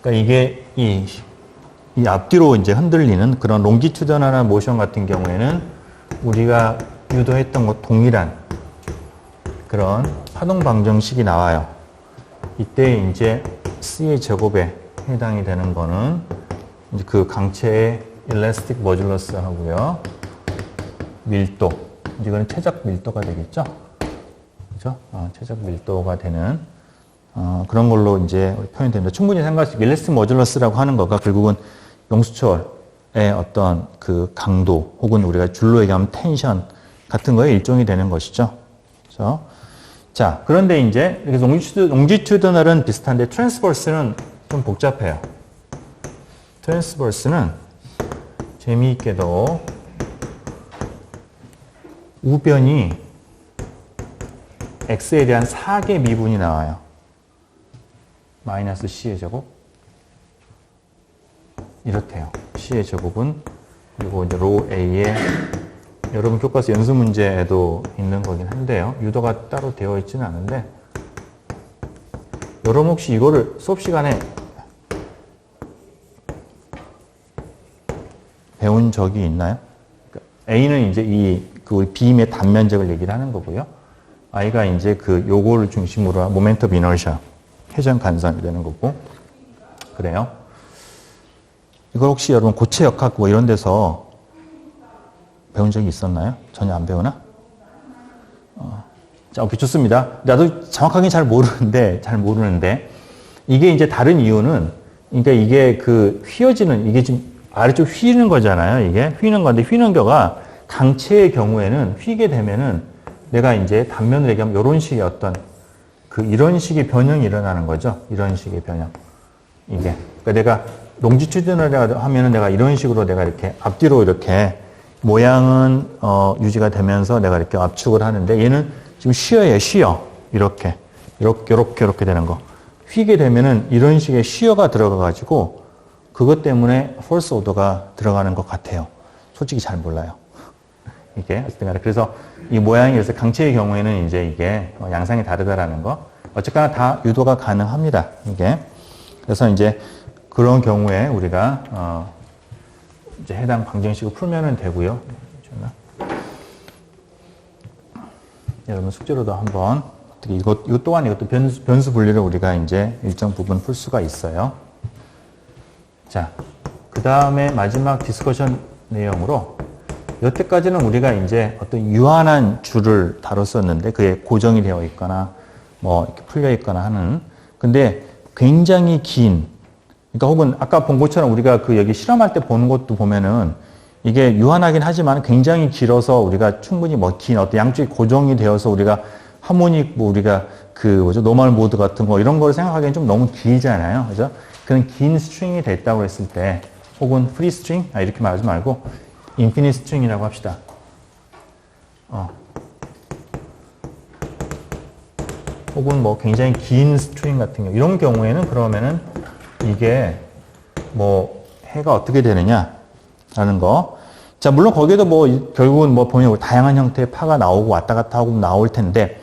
A: 그러니까 이게 이 앞뒤로 이제 흔들리는 그런 롱지튜드널한 모션 같은 경우에는 우리가 유도했던 것 동일한 그런 파동 방정식이 나와요. 이때 이제 C의 제곱에 해당이 되는 거는 이제 그 강체의 일라스틱 머듈러스 하고요. 밀도. 이거는 최적 밀도가 되겠죠? 그죠? 최적 밀도가 되는 그런 걸로 이제 표현됩니다. 충분히 생각할 수 있게 일라스틱 머듈러스라고 하는 거가 결국은 용수철의 어떤 그 강도 혹은 우리가 줄로 얘기하면 텐션 같은 거에 일종이 되는 것이죠. 그렇죠? 자, 그런데 이제 이렇게 롱지튜드널은 비슷한데 트랜스버스는 좀 복잡해요. 트랜스버스는 재미있게도 우변이 x에 대한 4개 미분이 나와요. 마이너스 c의 제곱. 이렇대요. c의 제곱은 그리고 이제 로 a에 여러분 교과서 연수 문제에도 있는 거긴 한데요. 유도가 따로 되어 있지는 않은데 여러분 혹시 이거를 수업 시간에 배운 적이 있나요? A는 이제 그 빔의 단면적을 얘기를 하는 거고요. I가 이제 그 요거를 중심으로 한 모멘트 오브 이너시아, 회전 간섭이 되는 거고. 그래요. 이걸 혹시 여러분 고체 역학 뭐 이런 데서 배운 적이 있었나요? 전혀 안 배우나? 자, 오케이, 좋습니다. 나도 정확하게 잘 모르는데, 이게 이제 다른 이유는, 그러니까 이게 그 휘어지는, 이게 지금 아래쪽 휘는 거잖아요. 이게 휘는 건데, 휘는 거가 강체의 경우에는 휘게 되면은 내가 이제 단면을 얘기하면 이런 식의 어떤 이런 식의 변형이 일어나는 거죠. 이런 식의 변형. 이게. 그러니까 내가 롱지튜드널이라 하면은 내가 이런 식으로 내가 이렇게 앞뒤로 이렇게 모양은 유지가 되면서 내가 이렇게 압축을 하는데 얘는 지금 쉬어. 이렇게 되는 거. 휘게 되면은 이런 식의 쉬어가 들어가가지고 그것 때문에 폴스 오더가 들어가는 것 같아요. 솔직히 잘 몰라요. 이게 어쨌든 간에 그래서 이 모양이 그래서 강체의 경우에는 이제 이게 양상이 다르다라는 거. 어쨌거나 다 유도가 가능합니다. 이게. 그래서 이제 그런 경우에 우리가 이제 해당 방정식을 풀면은 되고요. 여러분 숙제로도 한번 어떻게 이것 또한 이것도 변수 분리를 우리가 이제 일정 부분 풀 수가 있어요. 자, 그 다음에 마지막 디스커션 내용으로 여태까지는 우리가 이제 어떤 유한한 줄을 다뤘었는데 그게 고정이 되어 있거나 뭐 이렇게 풀려 있거나 하는 근데 굉장히 긴 그러니까 혹은 아까 본 것처럼 우리가 그 여기 실험할 때 보는 것도 보면은 이게 유한하긴 하지만 굉장히 길어서 우리가 충분히 뭐 긴 어떤 양쪽이 고정이 되어서 우리가 하모닉 뭐 우리가 그 뭐죠 노멀 모드 같은 거 이런 걸 생각하기엔 좀 너무 길잖아요. 그죠? 그런 긴 스트링이 됐다고 했을 때 혹은 프리 스트링 이렇게 말하지 말고 인피니트 스트링이라고 합시다. 혹은 뭐 굉장히 긴 스트링 같은 경우 이런 경우에는 그러면은 이게 뭐 해가 어떻게 되느냐라는 거. 자, 물론 거기에도 뭐 결국은 뭐 보면 다양한 형태의 파가 나오고 왔다 갔다 하고 나올 텐데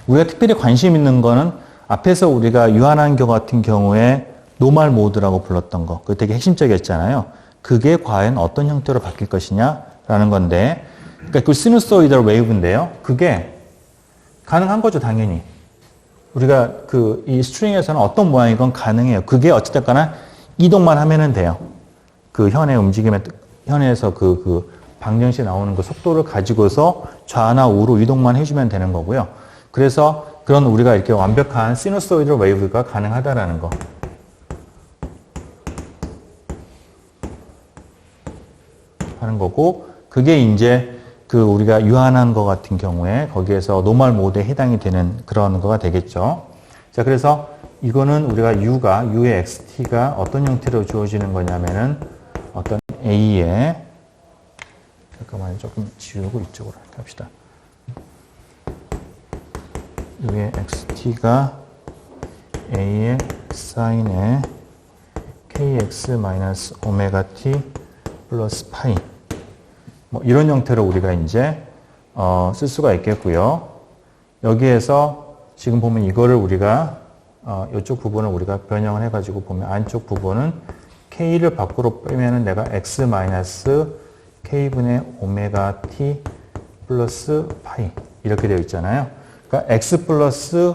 A: 우리가 특별히 관심 있는 거는 앞에서 우리가 유한한 경우 같은 경우에 노멀 모드라고 불렀던 거. 그게 되게 핵심적이었잖아요. 그게 과연 어떤 형태로 바뀔 것이냐라는 건데 그러니까 그 시누소이달 웨이브인데요. 그게 가능한 거죠, 당연히. 우리가 이 스트링에서는 어떤 모양이건 가능해요. 그게 어찌됐거나 이동만 하면은 돼요. 그 현의 움직임에, 현에서 그 방정식이 나오는 그 속도를 가지고서 좌나 우로 이동만 해주면 되는 거고요. 그래서 그런 우리가 이렇게 완벽한 시누소이드 웨이브가 가능하다라는 거. 하는 거고, 그게 이제 우리가 유한한 거 같은 경우에 거기에서 노멀 모드에 해당이 되는 그런 거가 되겠죠. 자, 그래서 이거는 우리가 U의 XT가 어떤 형태로 주어지는 거냐면은 어떤 A의
B: 잠깐만요. 조금 지우고 이쪽으로 합시다. 위에 xt가 a의 사인에 kx 마이너스 오메가 t 플러스 파이. 뭐 이런 형태로 우리가 이제 쓸 수가 있겠고요. 여기에서 지금 보면 이거를 우리가 이쪽 부분을 우리가 변형을 해가지고 보면 안쪽 부분은 k를 밖으로 빼면은 내가 x 마이너스 k분의 오메가 t 플러스 파이 이렇게 되어 있잖아요. 그러니까 x 플러스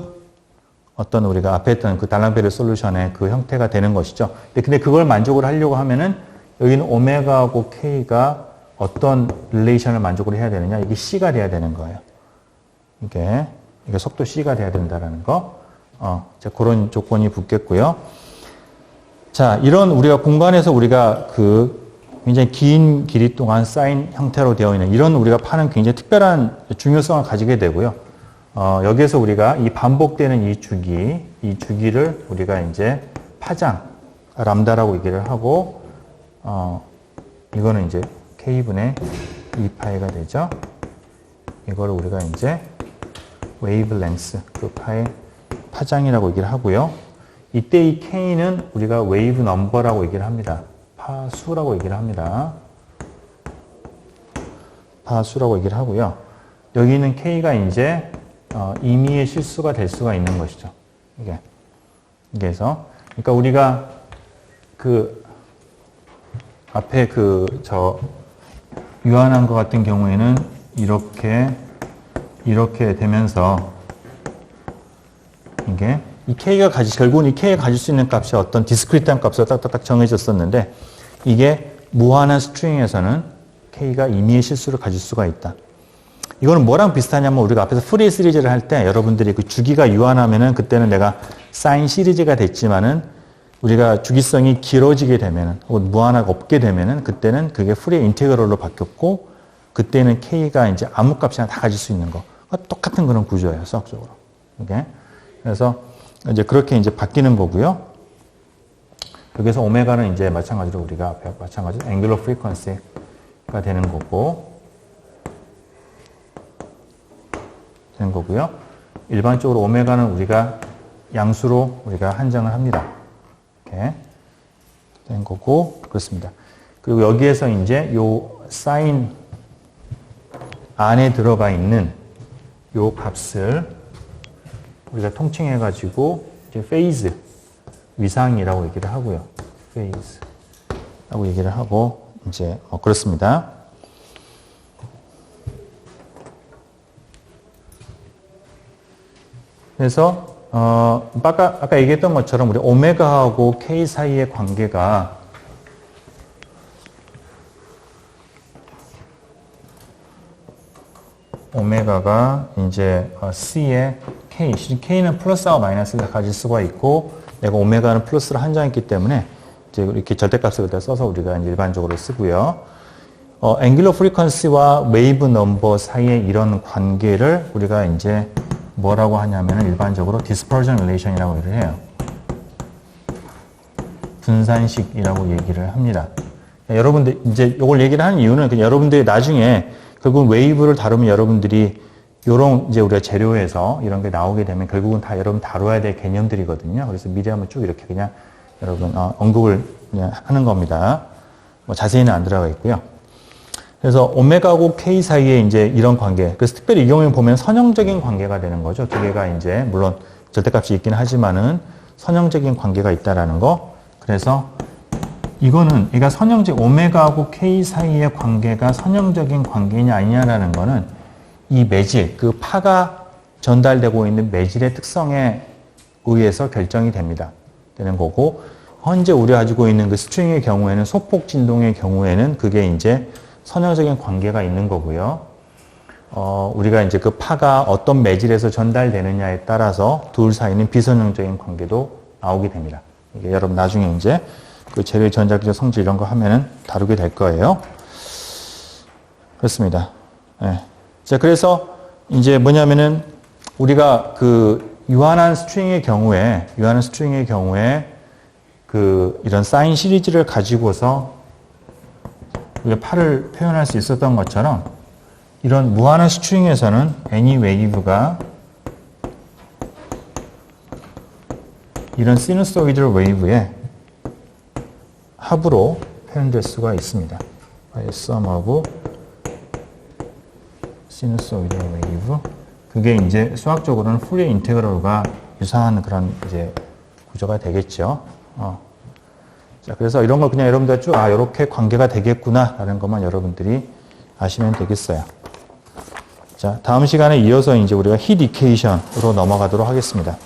B: 어떤 우리가 앞에 했던 그 달랑베르 솔루션의 그 형태가 되는 것이죠. 근데 그걸 만족을 하려고 하면은 여기는 오메가하고 k가 어떤 릴레이션을 만족을 해야 되느냐? 이게 c가 돼야 되는 거예요. 이게 속도 c가 돼야 된다라는 거. 자, 그런 조건이 붙겠고요. 자, 이런 우리가 공간에서 우리가 그 굉장히 긴 길이 동안 쌓인 형태로 되어 있는 이런 우리가 파는 굉장히 특별한 중요성을 가지게 되고요. 여기에서 우리가 이 반복되는 이 주기를 우리가 이제 파장, 람다라고 얘기를 하고, 이거는 이제 K분의 2파이가 되죠. 이거를 우리가 이제 웨이블랭스, 그 파의 파장이라고 얘기를 하고요. 이때 이 K는 우리가 웨이브 넘버라고 얘기를 합니다. 파수라고 얘기를 합니다. 파수라고 얘기를 하고요. 여기 있는 K가 이제 임의의 실수가 될 수가 있는 것이죠. 이게서 그러니까 우리가 그 앞에 유한한 것 같은 경우에는 이렇게 되면서 이게 결국은 이 K가 가질 수 있는 값이 어떤 디스크리트한 값으로 딱딱딱 정해졌었는데 이게 무한한 스트링에서는 K가 임의의 실수를 가질 수가 있다. 이거는 뭐랑 비슷하냐면 우리가 앞에서 프리 시리즈를 할 때 여러분들이 그 주기가 유한하면은 그때는 내가 사인 시리즈가 됐지만은 우리가 주기성이 길어지게 되면은 혹은 무한하게 없게 되면은 그때는 그게 프리 인테그럴로 바뀌었고 그때는 K가 이제 아무 값이나 다 가질 수 있는 거. 똑같은 그런 구조예요, 수학적으로. 이게. 그래서 이제 그렇게 이제 바뀌는 거고요. 여기서 오메가는 이제 마찬가지로 우리가 앞에 마찬가지로 앵귤러 프리퀀시가 되는 거고요. 일반적으로 오메가는 우리가 양수로 우리가 한정을 합니다. 이렇게 된 거고 그렇습니다. 그리고 여기에서 이제 요 사인 안에 들어가 있는 요 값을 우리가 통칭해 가지고 이제 페이즈 위상이라고 얘기를 하고요. 페이즈라고 얘기를 하고 이제 그렇습니다. 그래서 아까 얘기했던 것처럼 우리 오메가하고 K 사이의 관계가 오메가가 이제 C의 K, K는 플러스와 마이너스를 가질 수가 있고 내가 오메가는 플러스를 한정했기 때문에 이제 이렇게 절대값을 그때 써서 우리가 일반적으로 쓰고요. 앵귤러 프리퀀시와 웨이브 넘버 사이의 이런 관계를 우리가 이제 뭐라고 하냐면 일반적으로 dispersion relation이라고 얘기를 해요. 분산식이라고 얘기를 합니다. 여러분들 이제 이걸 얘기를 하는 이유는 그냥 여러분들이 나중에 결국은 웨이브를 다루면 여러분들이 요런 이제 우리가 재료에서 이런 게 나오게 되면 결국은 다 여러분 다뤄야 될 개념들이거든요. 그래서 미리 한번 쭉 이렇게 그냥 여러분 언급을 그냥 하는 겁니다. 뭐 자세히는 안 들어가 있고요. 그래서 오메가하고 K 사이에 이제 이런 관계. 그래서 특별히 이 경우에 보면 선형적인 관계가 되는 거죠. 두 개가 이제 물론 절대값이 있긴 하지만은 선형적인 관계가 있다라는 거. 그래서 이거는 얘가 선형적 오메가하고 K 사이의 관계가 선형적인 관계냐 아니냐라는 거는 이 매질, 그 파가 전달되고 있는 매질의 특성에 의해서 결정이 됩니다. 되는 거고 현재 우리가 가지고 있는 그 스트링의 경우에는 소폭 진동의 경우에는 그게 이제 선형적인 관계가 있는 거고요. 우리가 이제 그 파가 어떤 매질에서 전달되느냐에 따라서 둘 사이는 비선형적인 관계도 나오게 됩니다. 이게 여러분 나중에 이제 그 재료의 전자기적 성질 이런 거 하면은 다루게 될 거예요. 그렇습니다. 네. 자, 그래서 이제 뭐냐면은 우리가 그 유한한 스트링의 경우에 그 이런 사인 시리즈를 가지고서 우리가 팔을 표현할 수 있었던 것처럼 이런 무한한 스트링에서는 any wave가 이런 시누소이드al wave의 합으로 표현될 수가 있습니다. by sum of sinusoidal wave. 그게 이제 수학적으로는 푸리에 인테그럴과 유사한 그런 이제 구조가 되겠죠. 자, 그래서 이런 거 그냥 여러분들 쭉, 이렇게 관계가 되겠구나라는 것만 여러분들이 아시면 되겠어요. 자, 다음 시간에 이어서 이제 우리가 히트 이퀘이션으로 넘어가도록 하겠습니다.